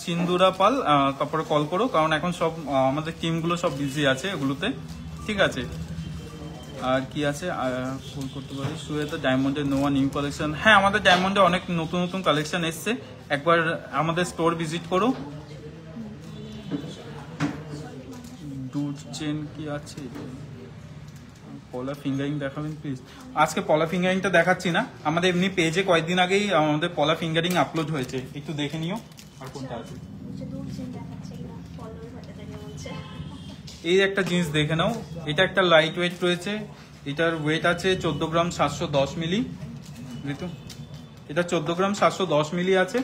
A: সিন্দুরা পাল তারপরে কল করো, কারণ এখন সব আমাদের টিমগুলো সব বিজি আছে এগুলোতে। ঠিক আছে, আর কি আছে ফোন করতে পারি। সুয়েতে ডায়মন্ডের নোয়া নিউ কালেকশন। হ্যাঁ, আমাদের ডায়মন্ডে অনেক নতুন নতুন কালেকশন এসছে, একবার আমাদের স্টোর ভিজিট করো। ডুড চেন কি আছে? পলা ফিঙ্গারিং দেখাবেন প্লিজ। আজকে পলা ফিঙ্গারিংটা দেখাচ্ছি না, আমাদের এমনি পেজে কয়েকদিন আগেই আমাদের পলা ফিঙ্গারিং আপলোড হয়েছে, একটু দেখে নিও। আর কোনটা আছে? এই একটা জিনিস দেখে নাও, এটা একটা লাইট ওয়েট রয়েছে, এটার ওয়েট আছে 14 গ্রাম 710 মিলি। ঋতু, এটা 14 গ্রাম 710 মিলি আছে।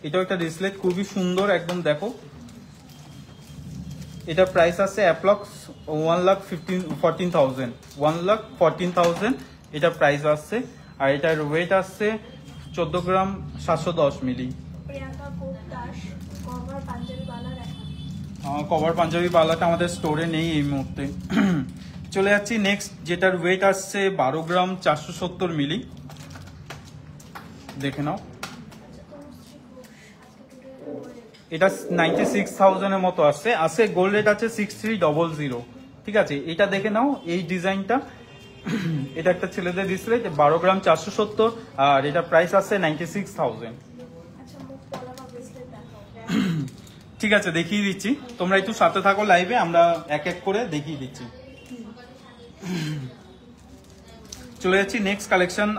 A: এটাও একটা ডিসপ্লে, খুবই সুন্দর একদম। দেখো, এটা প্রাইস আছে অ্যাপ্রক্স 1,14,000। 1,14,000 এটা প্রাইস আসছে, আর এটার ওয়েট আসছে 14 গ্রাম 710 মিলি। কভার পাঞ্জাবি বালাটা আমাদের স্টোরে নেই এই মুহূর্তে। চলে যাচ্ছি নেক্সট, যেটার ওয়েট আসছে 12 গ্রাম 470 মিলি। দেখে নাও, এটা 96,000 এর মতো আসছে। গোল্ড রেট আছে 6300। ঠিক আছে, এটা দেখে নাও, এই ডিজাইনটা। এটা একটা ছেলেদের ডিসপ্লে, 12 গ্রাম 470, আর এটা প্রাইস আছে 96,000। ঠিক আছে, দেখিয়ে দিচ্ছি, তোমরা একটু সাথে থাকো লাইভে, আমরা এক এক করে দেখিয়ে দিচ্ছি। চলে যাচ্ছি নেক্সট কালেকশন,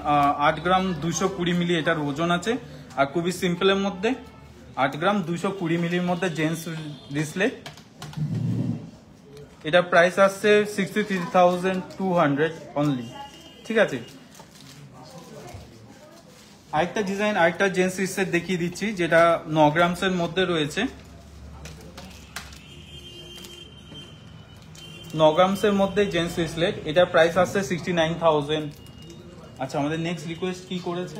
A: 8 গ্রাম 220 মিলি এটার ওজন আছে, আর খুবই সিম্পলের মধ্যে। 8 গ্রাম 220 মিলির মধ্যে জেন্টস ডিসপ্লে। এটা প্রাইস আসছে 63,200 অনলি। ঠিক আছে, আরেকটা ডিজাইন, আরেকটা জেন্টস ডিসপ্লে দেখিয়ে দিচ্ছি, যেটা 9 গ্রামসের মধ্যে রয়েছে। 9 গ্রামসের মধ্যে জেন্টস ডিসপ্লে, এটা প্রাইস আসছে 69,000। আচ্ছা, আমাদের নেক্সট রিকোয়েস্ট কি করেছে?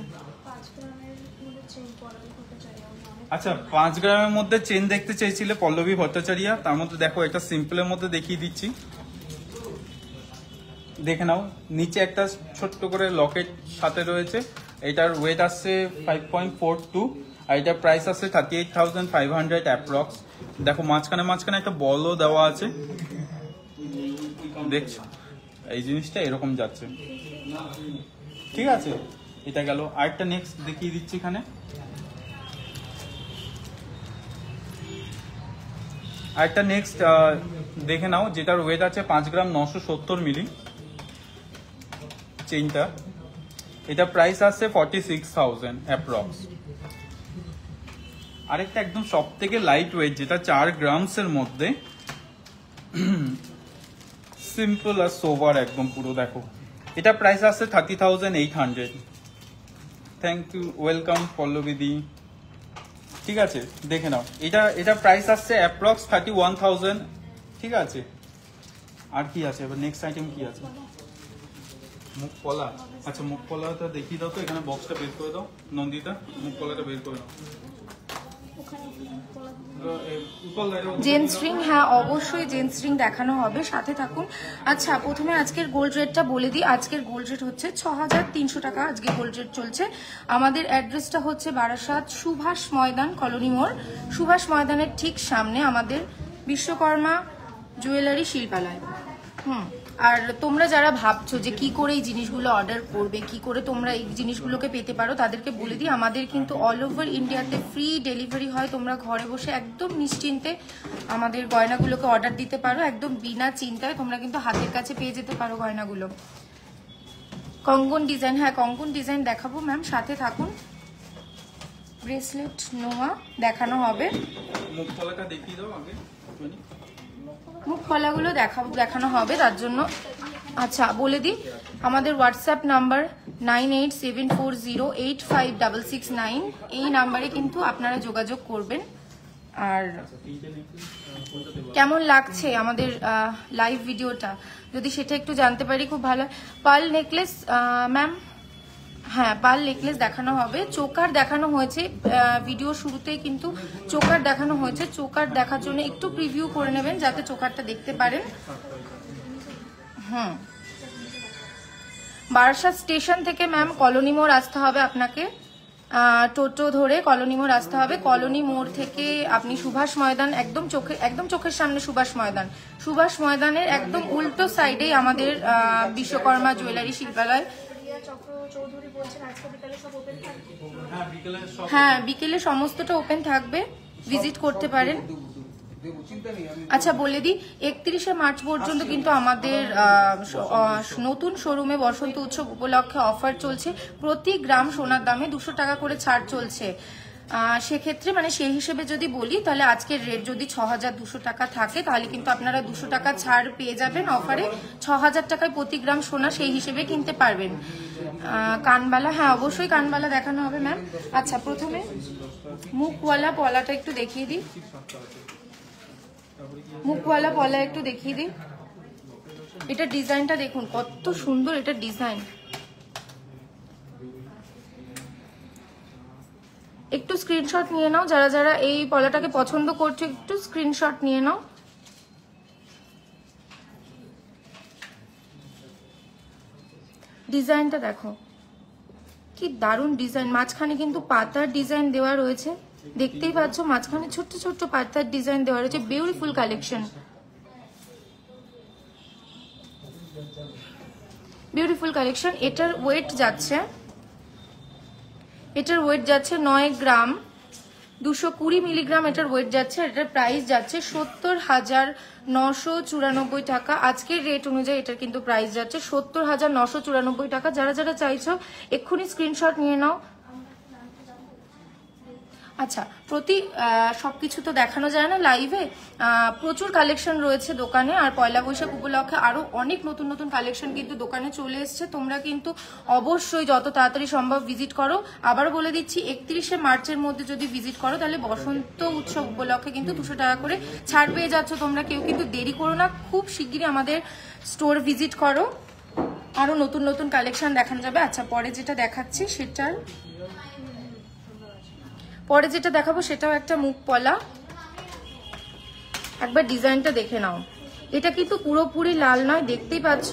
A: আচ্ছা, 5 গ্রামের মধ্যে চেন দেখতে চেয়েছিলে পল্লবী ভট্টাচার্য। তার মধ্যে দেখো, একটা সিম্পলের মধ্যে দেখিয়ে দিচ্ছি, দেখে নাও। নিচে একটা ছোট্ট করে লকেট সাথে রয়েছে, এটার ওয়েট আসছে 5.42, আর এটার প্রাইস আসছে 38,500 অ্যাপ্রক্স। দেখো, মাঝখানে একটা বলও দেওয়া আছে, দেখছো এই জিনিসটা এরকম যাচ্ছে। ঠিক আছে, এটা গেল। আরেকটা নেক্সট দেখিয়ে দিচ্ছি এখানে। আরেকটা নেক্সট দেখে নাও, যেটার ওয়েট আছে 5 গ্রাম 970 মিলি চেইনটা। এটা প্রাইস আসছে 46,000 অ্যাপ্রক্স। আরেকটা একদম সব থেকে লাইট ওয়েট, যেটা 4 গ্রামসের মধ্যে, সিম্পল আর সোভার একদম পুরো। দেখো, এটা প্রাইস আসছে 30,800। থ্যাংক ইউ, ওয়েলকাম পল্লবীদি। ঠিক আছে, দেখে নাও, এটা প্রাইস আসছে অ্যাপ্রক্স 31,000। ঠিক আছে, আর কি আছে এবার? নেক্সট আইটেম কি আছে? মুখ কলা। আচ্ছা, মুখ কলাটা দেখিয়ে দাও তো, এখানে বক্সটা বের করে দাও নন্দিতা, মুখ কলাটা বের করে দাও।
B: জেন্টস রিং, হ্যাঁ অবশ্যই জেন্টস রিং দেখানো হবে, সাথে থাকুন। আচ্ছা, প্রথমে আজকের গোল্ড রেটটা বলে দিই। আজকের গোল্ড রেট হচ্ছে 6,300 টাকা, আজকে গোল্ড রেট চলছে। আমাদের অ্যাড্রেসটা হচ্ছে বারাসাত সুভাষ ময়দান, কলোনি মোড়। সুভাষ ময়দানের ঠিক সামনে আমাদের বিশ্বকর্মা জুয়েলারি শিল্পালয়। আর তোমরা যারা ভাবছো যে কি করে এই জিনিসগুলো অর্ডার করবে, কি করে তোমরা এই জিনিসগুলোকে পেতে পারো, তাদেরকে বলে দিই আমাদের কিন্তু অল ওভার ইন্ডিয়াতে ফ্রি ডেলিভারি হয়। তোমরা ঘরে বসে একদম নিশ্চিন্তে আমাদের গয়নাগুলোকে অর্ডার দিতে পারো, একদম বিনা চিন্তায় তোমরা কিন্তু হাতের কাছে পেয়ে যেতে পারো গয়নাগুলো। কঙ্কন ডিজাইন, হ্যাঁ কঙ্কন ডিজাইন দেখাবো ম্যাম, সাথে থাকুন। ব্রেসলেট নোয়া দেখানো হবে।
A: মুখ ফলাটা দেখিয়ে দাও আগে,
B: মুখ ফলাগুলো দেখানো হবে তার জন্য। আচ্ছা বলে দিই, আমাদের হোয়াটসঅ্যাপ নাম্বার 9874085669, এই নাম্বারে কিন্তু আপনারা যোগাযোগ করবেন। আর কেমন লাগছে আমাদের লাইভ ভিডিওটা, যদি সেটা একটু জানতে পারি খুব ভালো। পার্ল নেকলেস ম্যাম, হ্যাঁ পার্ল নেকলেস দেখানো হবে। চোকার দেখানো হয়েছে ভিডিও শুরুতেই, কিন্তু চোকার দেখানো হয়েছে। চোকার দেখার জন্য একটু প্রিভিউ করে নেবেন যাতে চোকারটা দেখতে পারেন। বারাসাত স্টেশন থেকে ম্যাম কলোনি মোড় আসতে হবে আপনাকে, টোটো ধরে কলোনি মোড় আসতে হবে। কলোনি মোড় থেকে আপনি সুভাষ ময়দান, একদম চোখের সামনে সুভাষ ময়দান, সুভাষ ময়দানের একদম উল্টো সাইডেই আমাদের বিশ্বকর্মা জুয়েলারি শিল্পালয়। হ্যাঁ বিকেলে সমস্তটা ওপেন থাকবে, ভিজিট করতে পারেন। আচ্ছা বলে দিই, 31শে মার্চ পর্যন্ত কিন্তু আমাদের নতুন শোরুমে বসন্ত উৎসব উপলক্ষে অফার চলছে। প্রতি গ্রাম সোনার দামে 200 টাকা করে ছাড় চলছে। সেক্ষেত্রে মানে সেই হিসেবে যদি বলি, তাহলে আজকের রেট যদি 6200 টাকা থাকে, তাহলে কিন্তু আপনারা 200 টাকা ছাড় পেয়ে যাবেন অফারে। 6000 টাকায় প্রতি গ্রাম সোনা সেই হিসেবে কিনতে পারবেন। কানবালা, হ্যাঁ অবশ্যই কানবালা দেখানো হবে ম্যাম। আচ্ছা প্রথমে মুখওয়ালা পলাটা একটু দেখিয়ে দিই, মুখওয়ালা পলা একটু দেখিয়ে দিই। এটা ডিজাইনটা দেখুন কত সুন্দর, এটা ডিজাইন। একটু স্ক্রিনশট নিয়ে নাও, যারা যারা এই পলাটাকে পছন্দ করছো একটু স্ক্রিনশট নিয়ে নাও। ডিজাইনটা দেখো কি দারুণ ডিজাইন, মাঝখানে কিন্তু পাতার ডিজাইন দেওয়া রয়েছে, দেখতেই পাচ্ছ মাঝখানে ছোট্ট ছোট্ট পাতার ডিজাইন দেওয়া রয়েছে। Beautiful collection, beautiful collection. এটার ওয়েট যাচ্ছে 9 গ্রাম 220 মিলিগ্রাম এটার ওয়েট যাচ্ছে। এটার প্রাইস যাচ্ছে 70,994 টাকা। আজকের রেট অনুযায়ী এটার কিন্তু প্রাইস যাচ্ছে 70,994 টাকা। যারা যারা চাইছো এক্ষুনি স্ক্রিনশট নিয়ে নাও। আচ্ছা সবকিছু তো দেখানো যায় না লাইভে, প্রচুর কালেকশন রয়েছে দোকানে। আর পয়লা বৈশাখ উপলক্ষে আরো অনেক নতুন নতুন কালেকশন কিন্তু দোকানে চলে এসছে। তোমরা কিন্তু অবশ্যই যত তাড়াতাড়ি সম্ভব ভিজিট করো। আবার বলে দিচ্ছি, 31শে মার্চের মধ্যে যদি ভিজিট করো তাহলে বসন্ত উৎসব উপলক্ষে কিন্তু 200 টাকা করে ছাড় পেয়ে যাচ্ছ। তোমরা কেউ কিন্তু দেরি করো না, খুব শিগগিরই আমাদের স্টোর ভিজিট করো, আরো নতুন নতুন কালেকশন দেখানো যাবে। আচ্ছা পরে যেটা দেখাচ্ছি পরে যেটা দেখাবো সেটাও একটা মুখ পলা। একবার ডিজাইনটা দেখে নাও। এটা কিন্তু পুরোপুরি লাল নয়, দেখতেই পাচ্ছ,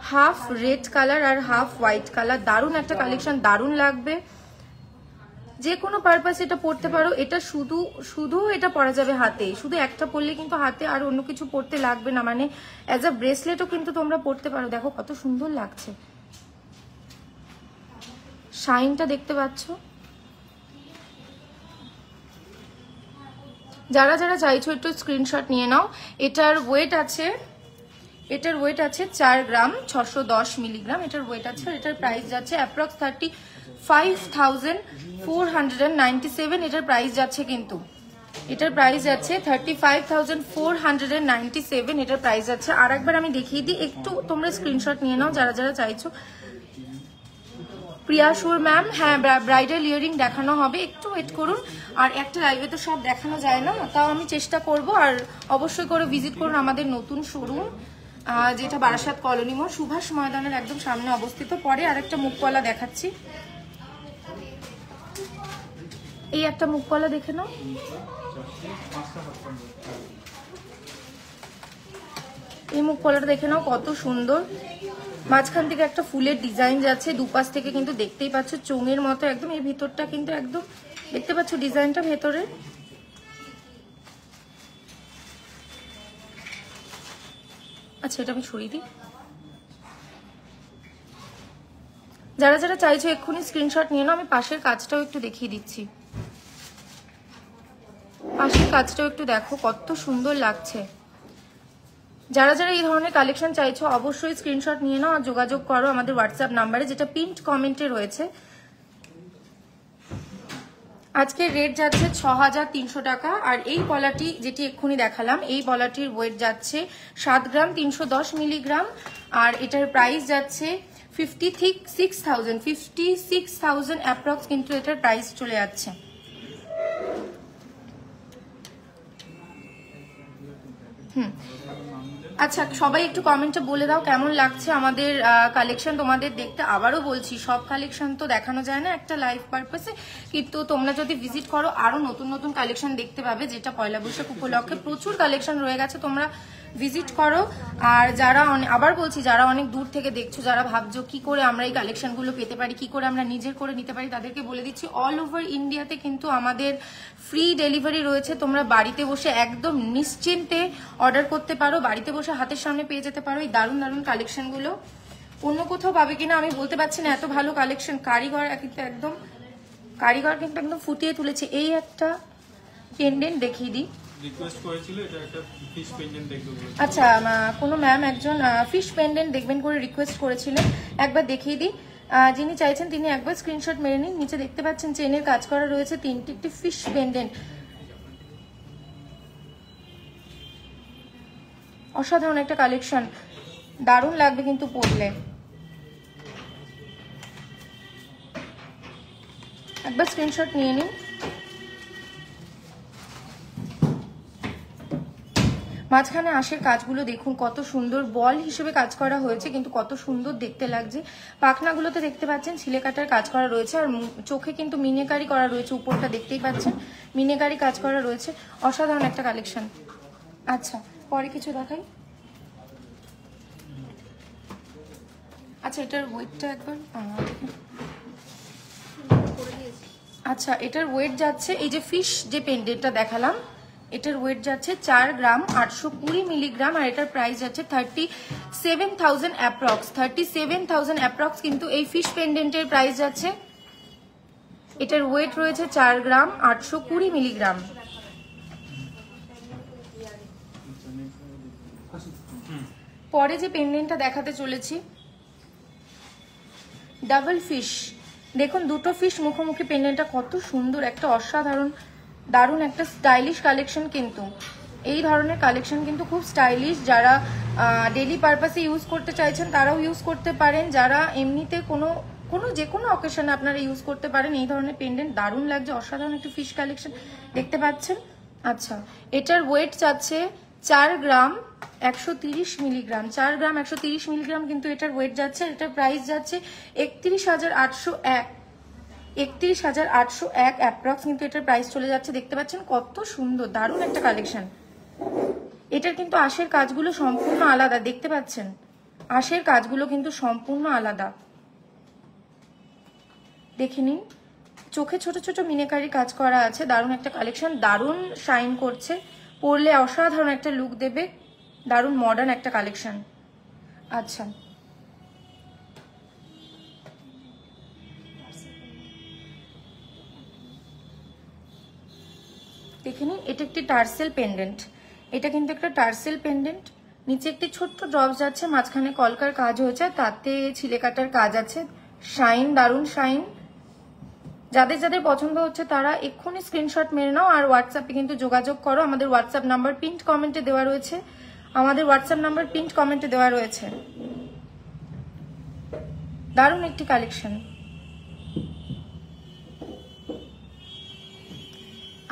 B: হাফ রেড কালার আর হাফ হোয়াইট কালার। দারুণ একটা কালেকশন, দারুণ লাগবে। যে কোনো পারপাস এটা পরতে পারো। এটা শুধু এটা পরা যাবে হাতে, শুধু একটা পরলে কিন্তু হাতে আর অন্য কিছু পরতে লাগবে না। মানে অ্যাজ আ ব্রেসলেটও কিন্তু তোমরা পরতে পারো। দেখো কত সুন্দর লাগছে, শাইনটা দেখতে পাচ্ছ। যারা যারা চাইছো একটু স্ক্রিনশট নিয়ে নাও। এটার ওয়েট আছে 4 গ্রাম 610 মিলিগ্রাম এটার ওয়েট আছে। এটার প্রাইস যাচ্ছে অ্যাপ্রক্স 35,497। এটার প্রাইস যাচ্ছে কিন্তু এটার প্রাইস যাচ্ছে 35,497 এটার প্রাইস যাচ্ছে। আর একবার আমি দেখিয়ে দিই, একটু তোমরা স্ক্রিনশট নিয়ে নাও যারা যারা চাইছো। প্রিয়াসুর ম্যাম, হ্যাঁ ব্রাইডাল ইয়ারিং দেখানো হবে, একটু ওয়েট করুন। আর একটা লাইভে তো সব দেখানো যায় না, তাও আমি চেষ্টা করব। আর অবশ্যই করে ভিজিট করুন আমাদের নতুন শোরুম, যেটা বারাসাত কলোনি মোড় সুভাষ ময়দানের একদম সামনে অবস্থিত। পরে আরেকটা মুখপলা দেখাচ্ছি, এই একটা মুখপলা দেখে নাও। এই মুখপলাটা দেখে নাও কত সুন্দর, মাঝখান থেকে একটা ফুলের ডিজাইন যাচ্ছে, দুপাশ থেকে কিন্তু দেখতেই পাচ্ছ চোঙের মতো একদম। এই ভিতরটা কিন্তু একদম দেখতে পাচ্ছ ডিজাইনটা ভেতরে। আচ্ছা এটা আমি সরিয়ে দিই। যারা যারা চাইছো এক্ষুনি স্ক্রিনশট নিয়ে নাও। আমি পাশের কাজটাও একটু দেখিয়ে দিচ্ছি, পাশের কাজটাও একটু দেখো কত সুন্দর লাগছে। যারা যারা এই ধরনের কালেকশন চাইছো অবশ্যই স্ক্রিনশট নিয়ে নাও আর যোগাযোগ করো আমাদের হোয়াটসঅ্যাপ নাম্বারে, যেটা পিন্ট কমেন্টে রয়েছে। আজকের রেট যাচ্ছে 6300 টাকা। আর এই পলাটি যেটি এক্ষুনি দেখালাম, এই পলাটির ওয়েট যাচ্ছে 7 গ্রাম 310 মিলিগ্রাম, আর এটার প্রাইস যাচ্ছে 56,000 অ্যাপ্রক্স কিন্তু এটার প্রাইস চলে যাচ্ছে। আচ্ছা, সবাই একটু কমেন্টে বলে দাও কেমন লাগছে আমাদের কালেকশন তোমাদের দেখতে। আবারও বলছি, সব কালেকশন তো দেখানো যায় না একটা লাইভ পারপাসে, কিন্তু তোমরা যদি ভিজিট করো আরো নতুন নতুন কালেকশন দেখতে পাবে, যেটা পয়লা বৈশাখ উপলক্ষে প্রচুর কালেকশন রয়ে গেছে, তোমরা ভিজিট করো। আর যারা আবার বলছি, যারা অনেক দূর থেকে দেখছো, যারা ভাবছো কি করে আমরা এই কালেকশনগুলো পেতে পারি, কি করে আমরা নিজের করে নিতে পারি, তাদেরকে বলে দিচ্ছি অল ওভার ইন্ডিয়াতে কিন্তু আমাদের ফ্রি ডেলিভারি রয়েছে। তোমরা বাড়িতে বসে একদম নিশ্চিন্তে অর্ডার করতে পারো, বাড়িতে বসে হাতের সামনে পেয়ে যেতে পারো এই দারুণ দারুণ কালেকশনগুলো। অন্য কোথাও পাবে কিনা আমি বলতে পারছি না, এত ভালো কালেকশন। কারিগর কিন্তু একদম ফুটিয়ে তুলেছে। এই একটা পেন্ডেন্ট দেখিয়ে দিই।
A: রিকোয়েস্ট করেছিল এটা একটা ফিশ পেন্ডেন্ট দেখতে বলে।
B: আচ্ছা, কোনো ম্যাম একজন ফিশ পেন্ডেন্ট দেখবেন করে রিকোয়েস্ট করেছিলেন, একবার দেখিয়ে দিই। যিনি চাইছেন তিনি একবার স্ক্রিনশট মেরে নিন। নিচে দেখতে পাচ্ছেন চেনের কাজ করা রয়েছে, তিনটি একটি ফিশ পেন্ডেন্ট। অসাধারণ একটা কালেকশন, দারুণ লাগবে কিন্তু পরলে। একবার স্ক্রিনশট নিয়ে নিন। মাঝখানে আঁশের কাজগুলো দেখুন কত সুন্দর, বল হিসেবে কাজ করা হয়েছে কিন্তু কত সুন্দর দেখতে লাগছে। পাখনাগুলোতে দেখতে পাচ্ছেন ছিলে কাটার কাজ করা রয়েছে, আর চোখে কিন্তু মিনেকারি করা রয়েছে, উপরটা দেখতেই পাচ্ছেন মিনেকারি কাজ করা রয়েছে। অসাধারণ একটা কালেকশন। আচ্ছা, পরে কিছু দেখাই। আচ্ছা, এটার ওয়েটটা একবার আচ্ছা, এটার ওয়েট যাচ্ছে, এই যে ফিশ যে পেন্ডেন্টটা দেখালাম, এটার ওয়েট যাচ্ছে 4 গ্রাম 820 মিলিগ্রাম, আর এটার প্রাইস যাচ্ছে 37,000 অ্যাপ্রক্স। 37,000 অ্যাপ্রক্স কিন্তু এই ফিশ পেন্ডেন্টের প্রাইস যাচ্ছে। এটার ওয়েট রয়েছে 4 গ্রাম 820 মিলিগ্রাম। পরে যে পেন্ডেন্টটা দেখাতে চলেছি, ডাবল ফিশ। দেখুন দুটো ফিশ মুখোমুখি পেন্ডেন্টটা কত সুন্দর, একটা অসাধারণ দারুণ একটা স্টাইলিশ কালেকশন। কিন্তু এই ধরনের কালেকশন কিন্তু খুব স্টাইলিশ। যারা ডেইলি পারপাসে ইউজ করতে চাইছেন তারাও ইউজ করতে পারেন, যারা এমনিতে যে কোনো অকেশনে আপনারা ইউজ করতে পারেন। এই ধরনের পেন্ডেন্ট দারুণ লাগছে, অসাধারণ একটা ফিশ কালেকশন দেখতে পাচ্ছেন। আচ্ছা, এটার ওয়েট যাচ্ছে 4 গ্রাম 130 মিলিগ্রাম। 4 গ্রাম 130 মিলিগ্রাম কিন্তু এটার ওয়েট যাচ্ছে। এটার প্রাইস যাচ্ছে 31,801 অ্যাপ্রক্স কিন্তু এটার প্রাইস চলে যাচ্ছে। দেখতে পাচ্ছেন কত সুন্দর দারুণ একটা কালেকশন। এটার কিন্তু আঁশের কাজগুলো সম্পূর্ণ আলাদা, দেখতে পাচ্ছেন আঁশের কাজগুলো কিন্তু সম্পূর্ণ আলাদা। দেখে নিন, চোখে ছোট ছোট মিনেকারি কাজ করা আছে। দারুণ একটা কালেকশন, দারুণ শাইন করছে, পরলে অসাধারণ একটা লুক দেবে, দারুণ মডার্ন একটা কালেকশন। আচ্ছা, দেখে নিন, এটা একটি টার্সেল পেন্ডেন্ট। এটা কিন্তু একটা টার্সেল পেন্ডেন্ট, নিচে একটি ছোট্ট ড্রপস যাচ্ছে, মাঝখানে কলকার কাজ হয়েছে, তাতে ছিলে কাটার কাজ আছে। শাইন, দারুণ শাইন। যাদের যাদের পছন্দ হচ্ছে তারা এক্ষুনি স্ক্রিনশট মেরে নাও আর হোয়াটসঅ্যাপে কিন্তু যোগাযোগ করো। আমাদের হোয়াটসঅ্যাপ নাম্বার পিন্ট কমেন্টে দেওয়া রয়েছে, দারুণ একটি কালেকশন।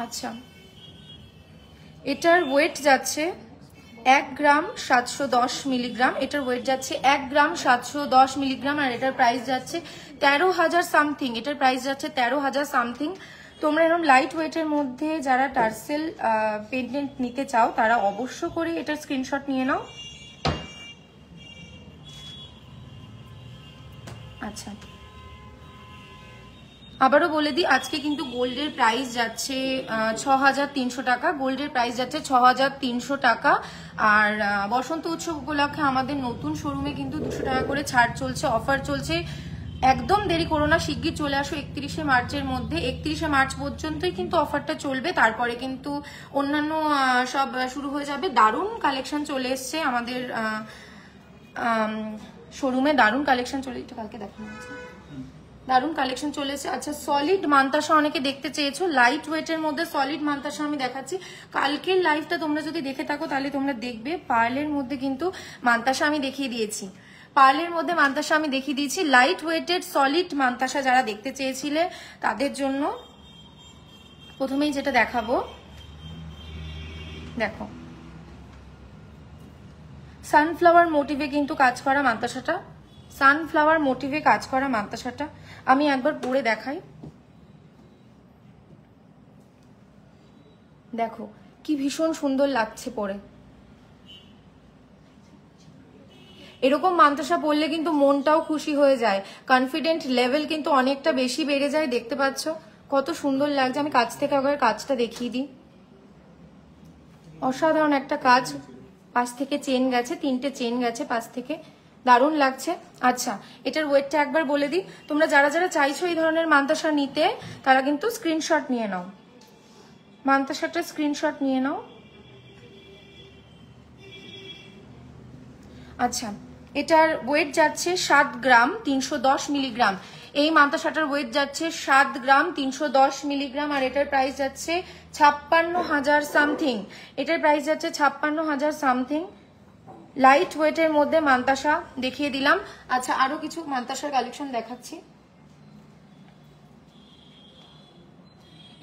B: আচ্ছা, এটার ওয়েট যাচ্ছে 1 গ্রাম 710 মিলিগ্রাম। এটার ওয়েট যাচ্ছে 1 গ্রাম 710 মিলিগ্রাম, আর এটার প্রাইস যাচ্ছে 13,000 সামথিং। এটার প্রাইস যাচ্ছে 13,000 সামথিং। তোমরা এরকম লাইট ওয়েটের মধ্যে যারা টার্সেল পেন্ডেন্ট নিতে চাও তারা অবশ্য করে এটার স্ক্রিনশট নিয়ে নাও। আচ্ছা, আবারও বলে দিই, আজকে কিন্তু গোল্ডের প্রাইস যাচ্ছে 6,300 টাকা। গোল্ডের প্রাইস যাচ্ছে 6,300 টাকা। আর বসন্ত উৎসব উপলক্ষে আমাদের নতুন শোরুমে কিন্তু 200 টাকা করে ছাড় চলছে, অফার চলছে। একদম দেরি করো না, শিগগির চলে আসো 31শে মার্চের মধ্যে। 31শে মার্চ পর্যন্তই কিন্তু অফারটা চলবে, তারপরে কিন্তু অন্যান্য সব শুরু হয়ে যাবে। দারুণ কালেকশন চলে এসছে আমাদের শোরুমে, দারুণ কালেকশন চলে, এটা কালকে দেখানো হয়েছে, দারুণ কালেকশন চলেছে। আচ্ছা, সলিড মান্তাসা অনেকে দেখতে চেয়েছো, লাইট ওয়েটের মধ্যে সলিড মান্তাসা আমি দেখাচ্ছি। কালকের লাইভটা তোমরা যদি দেখে থাকো তাহলে তোমরা দেখবে পার্লের মধ্যে কিন্তু মান্তাসা আমি দেখিয়ে দিয়েছি, পার্লের মধ্যে মান্তাসা আমি দেখিয়ে দিয়েছি। লাইট ওয়েটেড সলিড মান্তাসা যারা দেখতে চেয়েছিলে তাদের জন্য প্রথমেই যেটা দেখাবো, দেখো সানফ্লাওয়ার মোটিভে কিন্তু কাজ করা মান্তাসাটা, সানফ্লাওয়ার মোটিভে কাজ করা মান্তাসাটা আমি একবার পরে দেখাই। দেখো কি ভীষণ সুন্দর লাগছে পরে। এরকম মান্তাসা পরলে কিন্তু মনটাও খুশি হয়ে যায়, কনফিডেন্ট লেভেল কিন্তু অনেকটা বেশি বেড়ে যায়। দেখতে পাচ্ছ কত সুন্দর লাগছে, আমি কাছ থেকে একবার কাজটা দেখিয়ে দিই। অসাধারণ একটা কাজ, পাশ থেকে চেন গেছে, 3টে চেন গেছে পাশ থেকে, দারুণ লাগছে। আচ্ছা, এটার ওয়েটটা একবার বলে দিই, তোমরা যারা যারা চাইছো এই ধরনের মান্তাসা নিতে তারা কিন্তু স্ক্রিনশট নিয়ে নাও, মান্তাসাটার স্ক্রিনশট নিয়ে নাও। আচ্ছা, এটার ওয়েট যাচ্ছে 7 গ্রাম 310 মিলিগ্রাম, এই মান্তাসাটার ওয়েট যাচ্ছে 7 গ্রাম 310 মিলিগ্রাম, আর এটার প্রাইস যাচ্ছে 56,000 সামথিং, এটার প্রাইস যাচ্ছে 56,000 সামথিং। লাইট ওয়েটের মধ্যে মান্তাসা দেখিয়ে দিলাম। আচ্ছা, আরো কিছু মান্তাসার কালেকশন দেখাচ্ছি।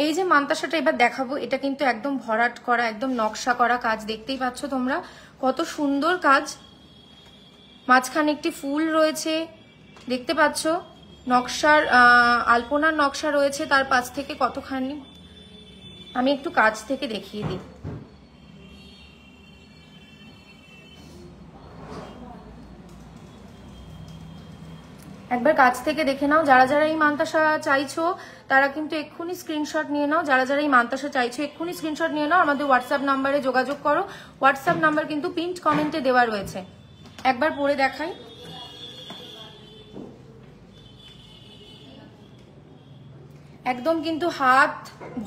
B: এই যে মান্তাসাটা এবার দেখাবো, এটা কিন্তু একদম ভরাট করা, একদম নকশা করা কাজ, দেখতেই পাচ্ছ তোমরা কত সুন্দর কাজ। মাঝখানে একটি ফুল রয়েছে, দেখতে পাচ্ছ নকশার আলপনার নকশা রয়েছে, তার পাশ থেকে কতখানি আমি একটু কাছ থেকে দেখিয়ে দিই। একবার কাছ থেকে দেখে নাও। যারা যারা এই মান্তাসা চাইছো তারা কিন্তু এক্ষুনি স্ক্রিনশট নিয়ে নাও, যারা যারা এই মান্তাসা চাইছো এক্ষুনি স্ক্রিনশট নিয়ে নাও, আমাদের হোয়াটসঅ্যাপ নাম্বারে যোগাযোগ করো। হোয়াটসঅ্যাপ নাম্বার কিন্তু পিন্ড কমেন্টে দেওয়া রয়েছে। একবার পরে দেখাই। একদম কিন্তু হাত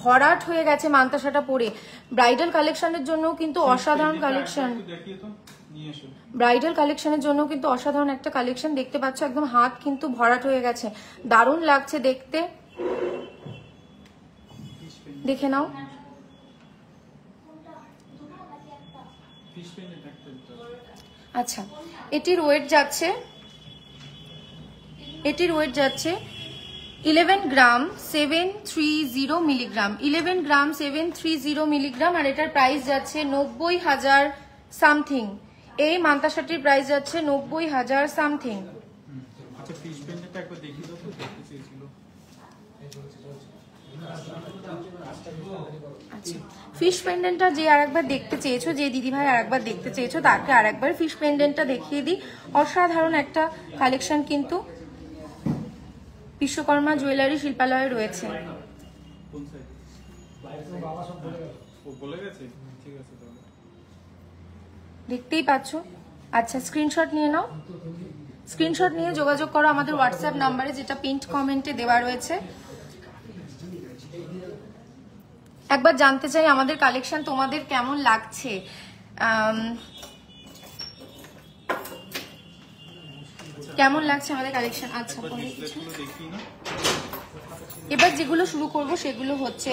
B: ভরাট হয়ে গেছে মান্তাসাটা পরে। ব্রাইডাল কালেকশনের জন্য কিন্তু অসাধারণ কালেকশন, ব্রাইডাল কালেকশনের জন্য কিন্তু অসাধারণ একটা কালেকশন, দেখতে পাচ্ছ একদম হাত কিন্তু ভরাট হয়ে গেছে, দারুণ লাগছে দেখতে, দেখে নাও। আচ্ছা, এটির ওয়েট যাচ্ছে 11 গ্রাম 730 মিলিগ্রাম, 11 গ্রাম 730 মিলিগ্রাম, আর এটার প্রাইস যাচ্ছে 90,000 সামথিং। এই মান্তাসাটির প্রাইস যাচ্ছে 90,000 সামথিং।
A: আচ্ছা, ফিশ পেন্ডেন্টটা একবার দেখিয়ে দাও তো, দেখতে চেয়েছিল।
B: আচ্ছা, ফিশ পেন্ডেন্টটা যে আরেকবার দেখতে চেয়েছো, যে দিদিভাই আরেকবার দেখতে চেয়েছো, তাকে আরেকবার ফিশ পেন্ডেন্টটা দেখিয়ে দিই। অসাধারণ একটা কালেকশন কিন্তু বিশ্বকর্মা জুয়েলারি শিল্পালয়ে রয়েছে। দেখতেই পাচ্ছ। আচ্ছা, স্ক্রিনশট নিয়ে নাও, স্ক্রিনশট নিয়ে যোগাযোগ করো আমাদের হোয়াটসঅ্যাপ নাম্বারে, যেটা পিন্ড কমেন্টে দেওয়া রয়েছে। একবার জানতে চাই আমাদের কালেকশন তোমাদের কেমন লাগছে। কেমন লাগছে আমাদের কালেকশন? আচ্ছা, এবার যেগুলো শুরু করব সেগুলো হচ্ছে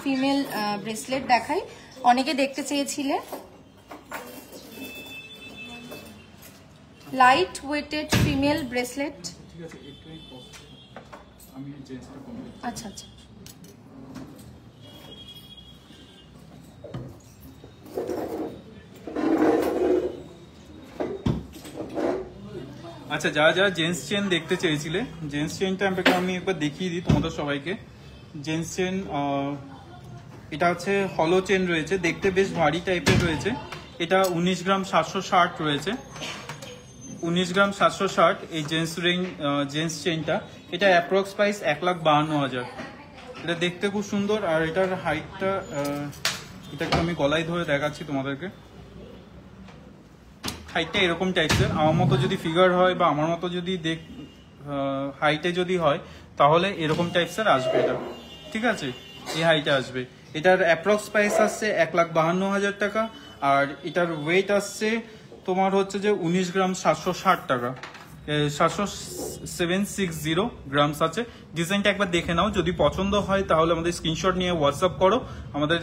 B: ফিমেল ব্রেসলেট দেখাই, অনেকে দেখতে চেয়েছিলে। Light weighted female bracelet. আচ্ছা আচ্ছা,
A: আচ্ছা, যারা যারা জেন্টস চেন দেখতে চেয়েছিলে, জেন্টস চেনটা আমি একবার দেখিয়ে দিই তোমাদের সবাইকে। জেন্টস চেন এটা হচ্ছে হলো চেন রয়েছে, দেখতে বেশ ভারী টাইপের রয়েছে। এটা 19 গ্রাম 760 রয়েছে, 19 গ্রাম 760 এই জেন্টস চেনটা। এটা অ্যাপ্রক্স প্রাইস 1,52,000। এটা দেখতে খুব সুন্দর, আর এটার হাইটটা এটাকে আমি গলায় ধরে দেখাচ্ছি তোমাদেরকে। হাইটটা এরকম টাইপের, আমার মতো যদি ফিগার হয় বা আমার মতো যদি হাইটে যদি হয় তাহলে এরকম টাইপসের আসবে এটা, ঠিক আছে, এই হাইটে আসবে। এটার অ্যাপ্রক্স প্রাইস আসছে 1,52,000 টাকা। আর এটার ওয়েট আসছে তোমার হচ্ছে যে 19 গ্রাম 760 টাকা, 760 গ্রামস আছে। ডিজাইনটা একবার দেখে নাও, যদি পছন্দ হয় তাহলে আমাদের স্ক্রিনশট নিয়ে হোয়াটসঅ্যাপ করো, আমাদের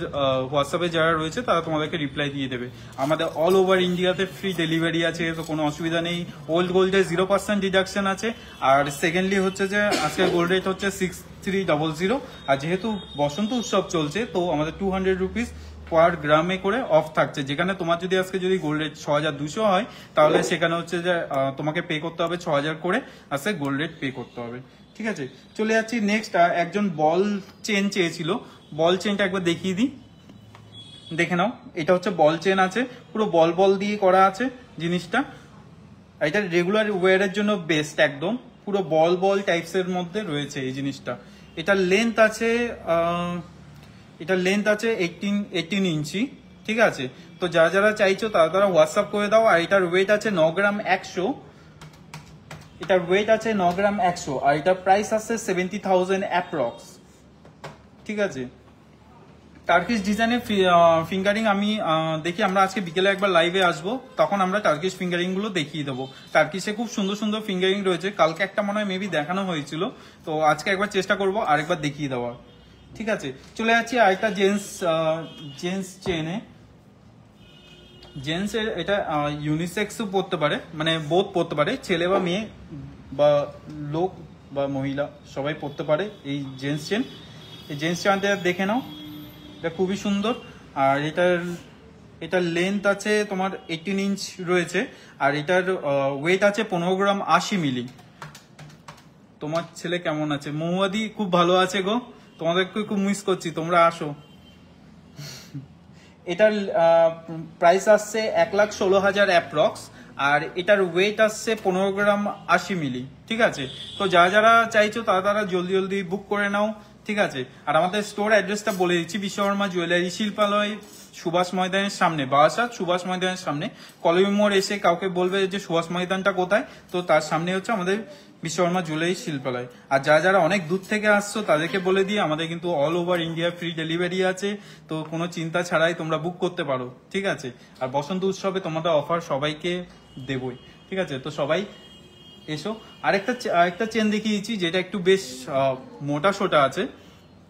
A: হোয়াটসঅ্যাপে যারা রয়েছে তারা তোমাদেরকে রিপ্লাই দিয়ে দেবে। আমাদের অল ওভার ইন্ডিয়াতে ফ্রি ডেলিভারি আছে, তো কোনো অসুবিধা নেই। ওল্ড গোল্ডে 0% ডিডাকশন আছে। আর সেকেন্ডলি হচ্ছে যে আজকের গোল্ড রেট হচ্ছে 6300, আর যেহেতু বসন্ত উৎসব চলছে তো আমাদের 200 রুপিস পার গ্রামে করে অফ থাকছে। যেখানে তোমার যদি আজকে যদি গোল্ড রেট 6200 হয় তাহলে সেখানে হচ্ছে যে তোমাকে পে করতে হবে 6000 করে আজকে গোল্ড রেট পে করতে হবে, ঠিক আছে। চলে যাচ্ছি নেক্সট। একজন বল চেন চেয়েছিল, বল চেনটা একবার দেখিয়ে দিই, দেখে নাও। এটা হচ্ছে বল চেন আছে, পুরো বল বল দিয়ে করা আছে জিনিসটা। এটা রেগুলার ওয়ারের জন্য বেস্ট, একদম পুরো বল বল টাইপস এর মধ্যে রয়েছে এই জিনিসটা। এটার লেন্থ আছে 18 ইঞ্চি, ঠিক আছে। তো যারা যারা চাইছো তারা হোয়াটসঅ্যাপ করে দাও। আর এটার ওয়েট আছে 9 গ্রাম 100, এটার ওয়েট আছে 9 গ্রাম 100, আর এটার প্রাইস আছে 70,000 অ্যাপ্রক্স, ঠিক আছে। টার্কিশ ডিজাইনের ফিঙ্গারিং আমি দেখি, আমরা আজকে বিকেলে একবার লাইভে আসবো, তখন আমরা টার্কিশ ফিঙ্গারিং গুলো দেখিয়ে দেবো। টার্কিশে খুব সুন্দর সুন্দর ফিঙ্গারিং রয়েছে, কালকে একটা মনে হয় মেবি দেখানো হয়েছিল, তো আজকে একবার চেষ্টা করবো আরেকবার দেখিয়ে দেওয়ার, ঠিক আছে। চলে যাচ্ছি আরেকটা জেন্টস চেনে। জেন্টসের এটা ইউনিসেক্সও পড়তে পারে, মানে বোথ পড়তে পারে, ছেলে বা মেয়ে বা লোক বা মহিলা সবাই পড়তে পারে এই জেন্টস চেন। এই জেন্টস চেনটা দেখে নাও, এটা খুবই সুন্দর। আর এটার লেন্থ আছে তোমার 18 ইঞ্চ রয়েছে, আর এটার ওয়েট আছে 15 গ্রাম 80 মিলি। তোমার ছেলে কেমন আছে? মহুয়াদি খুব ভালো আছে গো, তোমাদেরকে খুব মিস করছি, তোমরা আসো। এটার প্রাইস আসছে 1,16,000 অ্যাপ্রক্স, আর এটার ওয়েট আসছে 15 গ্রাম 80 মিলি, ঠিক আছে। তো যারা যারা চাইছো তারা জলদি জলদি বুক করে নাও, ঠিক আছে। আর আমাদের স্টোর অ্যাড্রেসটা বলে দিচ্ছি, বিশ্বকর্মা জুয়েলারি, শিল্পালয়, সুভাষ ময়দানের সামনে, বারাসাত সুভাষ ময়দানের সামনে। কলেজ মোড় এসে কাউকে বলবে যে সুভাষ ময়দানটা কোথায়, তো তার সামনে হচ্ছে আমাদের বিশ্বকর্মা জুয়েলারি শিল্পালয়। আর যারা যারা অনেক দূর থেকে আসছো তাদেরকে বলে দিয়ে আমাদের কিন্তু all over India free delivery আছে, তো কোনো চিন্তা ছাড়াই তোমরা বুক করতে পারো, ঠিক আছে। আর বসন্ত উৎসবে তোমাদের অফার সবাইকে দেবই, ঠিক আছে। তো সবাই এসো। আরেকটা চেন দেখিয়ে দিচ্ছি যেটা একটু বেশ মোটা সোটা আছে,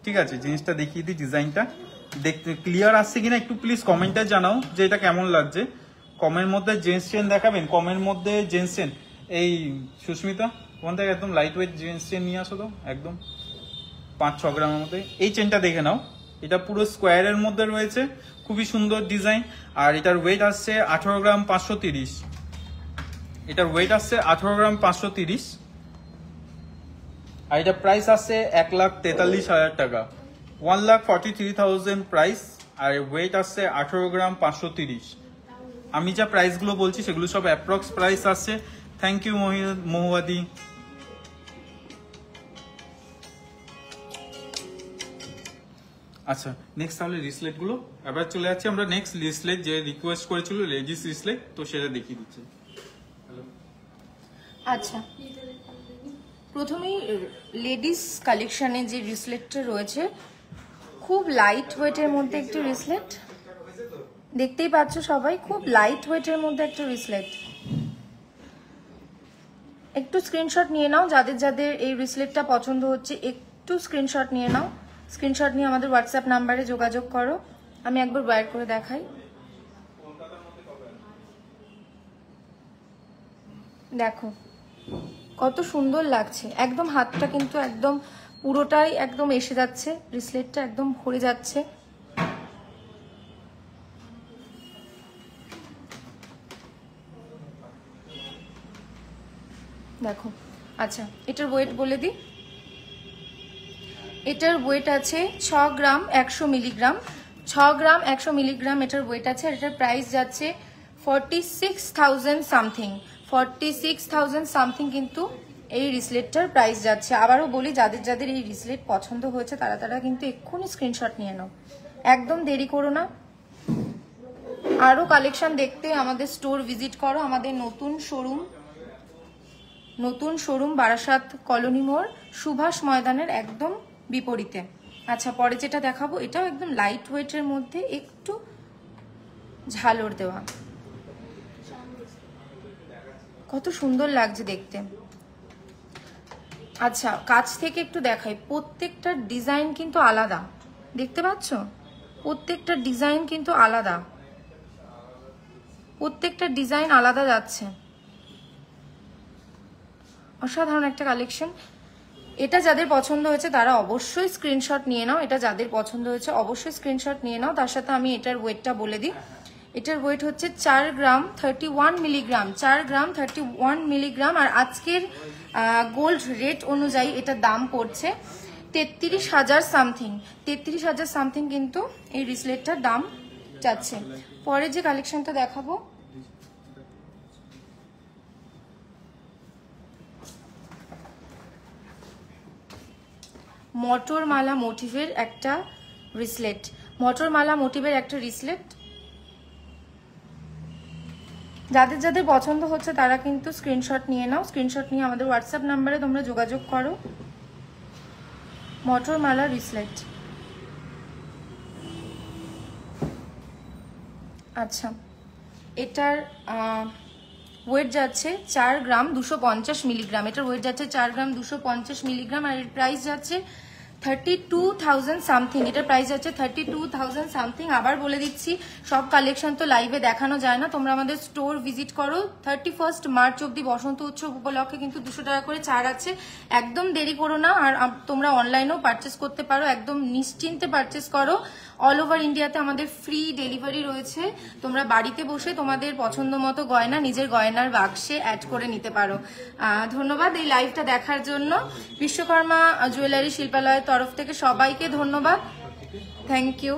A: ঠিক আছে। জিনিসটা দেখিয়ে দিই, ডিজাইনটা দেখতে ক্লিয়ার আসছে কিনা একটু প্লিজ কমেন্টে জানাও যে এটা কেমন লাগছে। কমের মধ্যে জেন্টস চেন দেখাবেন, কমের মধ্যে জেন্টস চেন। এই সুস্মিতা ওখান থেকে একদম লাইট ওয়েট জেন্টস চেন নিয়ে আসো তো, একদম 5-6 গ্রামের মধ্যে। এই চেনটা দেখে নাও, এটা পুরো স্কোয়ারের মধ্যে রয়েছে, খুবই সুন্দর ডিজাইন। আর এটার ওয়েট আসছে 18 গ্রাম 530, এটার ওয়েট আসছে 18 গ্রাম 530, আর এটা প্রাইস আসছে 1,43,000 টাকা, 1,43,000 প্রাইস। আর ওয়েট আসছে 18 গ্রাম 530। আমি যা প্রাইস গুলো বলছি সেগুলো সব অ্যাপ্রক্স প্রাইস আসছে। থ্যাংক ইউ মহুয়াদি। আচ্ছা, নেক্সট তাহলে রিসলেট গুলো এবার চলে যাচ্ছি আমরা। নেক্সট রিসলেট যে রিকোয়েস্ট করেছিল লেডিস রিসলেট, তো সেটা দেখিয়ে দিচ্ছি।
B: আচ্ছা, প্রথমেই লেডিস কালেকশনে যে রিসলেটটা রয়েছে, খুব লাইট ওয়েটের মধ্যে একটি রিসলেট, দেখতেই পাচ্ছ সবাই, খুব লাইট ওয়েটের মধ্যে একটা রিসলেট। একটু স্ক্রিনশট নিয়ে নাও, যাদের যাদের এই রিসলেটটা পছন্দ হচ্ছে একটু স্ক্রিনশট নিয়ে নাও। স্ক্রিনশট নিয়ে আমাদের হোয়াটসঅ্যাপ নাম্বারে যোগাযোগ করো। আমি একবার ওয়্যার করে দেখাই, দেখো কত সুন্দর লাগছে। একদম হাতটা কিন্তু একদম পুরোটাই একদম এসে যাচ্ছে, রিসলেটটা একদম ভরে যাচ্ছে। দেখো। আচ্ছা, এটার ওয়েট বলে দিই। এটার ওয়েট আছে 6 গ্রাম 100 মিলিগ্রাম, 6 গ্রাম 100 মিলিগ্রাম এটার ওয়েট আছে। এটার প্রাইস যাচ্ছে 46,000 সামথিং, 46,000 সামথিং কিন্তু এই রিসলেটটার প্রাইস যাচ্ছে। আবারও বলি, যাদের যাদের এই রিসলেট পছন্দ হয়েছে তারা কিন্তু এক্ষুনি স্ক্রিনশট নিয়ে নাও, একদম দেরি করো না। আরও কালেকশন দেখতে আমাদের স্টোর ভিজিট করো, আমাদের নতুন শোরুম নতুন শোরুম বারাসাত কলোনি মোড়, সুভাষ ময়দানের একদম বিপরীতে। আচ্ছা, পরে যেটা দেখাবো এটাও একদম লাইট ওয়েটের মধ্যে একটু ঝালর দেওয়া, কত সুন্দর লাগছে দেখতে। আচ্ছা, কাছ থেকে একটু দেখাই, প্রত্যেকটা ডিজাইন কিন্তু আলাদা, দেখতে পাচ্ছ? প্রত্যেকটা ডিজাইন কিন্তু আলাদা, প্রত্যেকটা ডিজাইন আলাদা যাচ্ছে। অসাধারণ একটা কালেকশন। এটা যাদের পছন্দ হয়েছে তারা অবশ্যই স্ক্রিনশট নিয়ে নাও, এটা যাদের পছন্দ হয়েছে অবশ্যই স্ক্রিনশট নিয়ে নাও। তার সাথে আমি এটার ওয়েটটা বলে দিই, এটার ওয়েট হচ্ছে 4 গ্রাম 31 মিলিগ্রাম, 4 গ্রাম 31 মিলিগ্রাম। আর আজকের গোল্ড রেট অনুযায়ী এটার দাম পড়ছে 33,000 সামথিং, 33,000 সামথিং কিন্তু এই রিসলেটটার দাম যাচ্ছে। পরে যে কালেকশনটা দেখাবো, মটরমালা মোটিভের একটা রিসলেট, মটরমালা মোটিভের একটা রিসলেট। যাদের যাদের পছন্দ হচ্ছে তারা কিন্তু স্ক্রিনশট নিয়ে নাও, স্ক্রিনশট নিয়ে আমাদের হোয়াটসঅ্যাপ নাম্বারে তোমরা যোগাযোগ করো। মটরমালা রিসলেট। আচ্ছা, এটার ওয়েট যাচ্ছে 4 গ্রাম 250 মিলিগ্রাম, এটার ওয়েট যাচ্ছে 4 গ্রাম 250 মিলিগ্রাম। আর এর প্রাইস যাচ্ছে 32,000 সামথিং, এটার প্রাইস যাচ্ছে 32,000 সামথিং। আবার বলে দিচ্ছি, সব কালেকশন তো লাইভে দেখানো যায় না, তোমরা আমাদের স্টোর ভিজিট করো। 31 মার্চ অব্দি বসন্ত উৎসব উপলক্ষে কিন্তু 200 টাকা করে ছাড় আছে, একদম দেরি করো না। আর তোমরা অনলাইনেও পারচেস করতে পারো, একদম নিশ্চিন্তে পারচেস করো। অল ওভার ইন্ডিয়াতে আমাদের ফ্রি ডেলিভারি রয়েছে, তোমরা বাড়িতে বসে তোমাদের পছন্দ মতো গয়না নিজের গয়নার বাক্সে অ্যাড করে নিতে পারো। ধন্যবাদ এই লাইভটা দেখার জন্য। বিশ্বকর্মা জুয়েলারি শিল্পালয়ের তরফ থেকে সবাইকে ধন্যবাদ, থ্যাংক ইউ।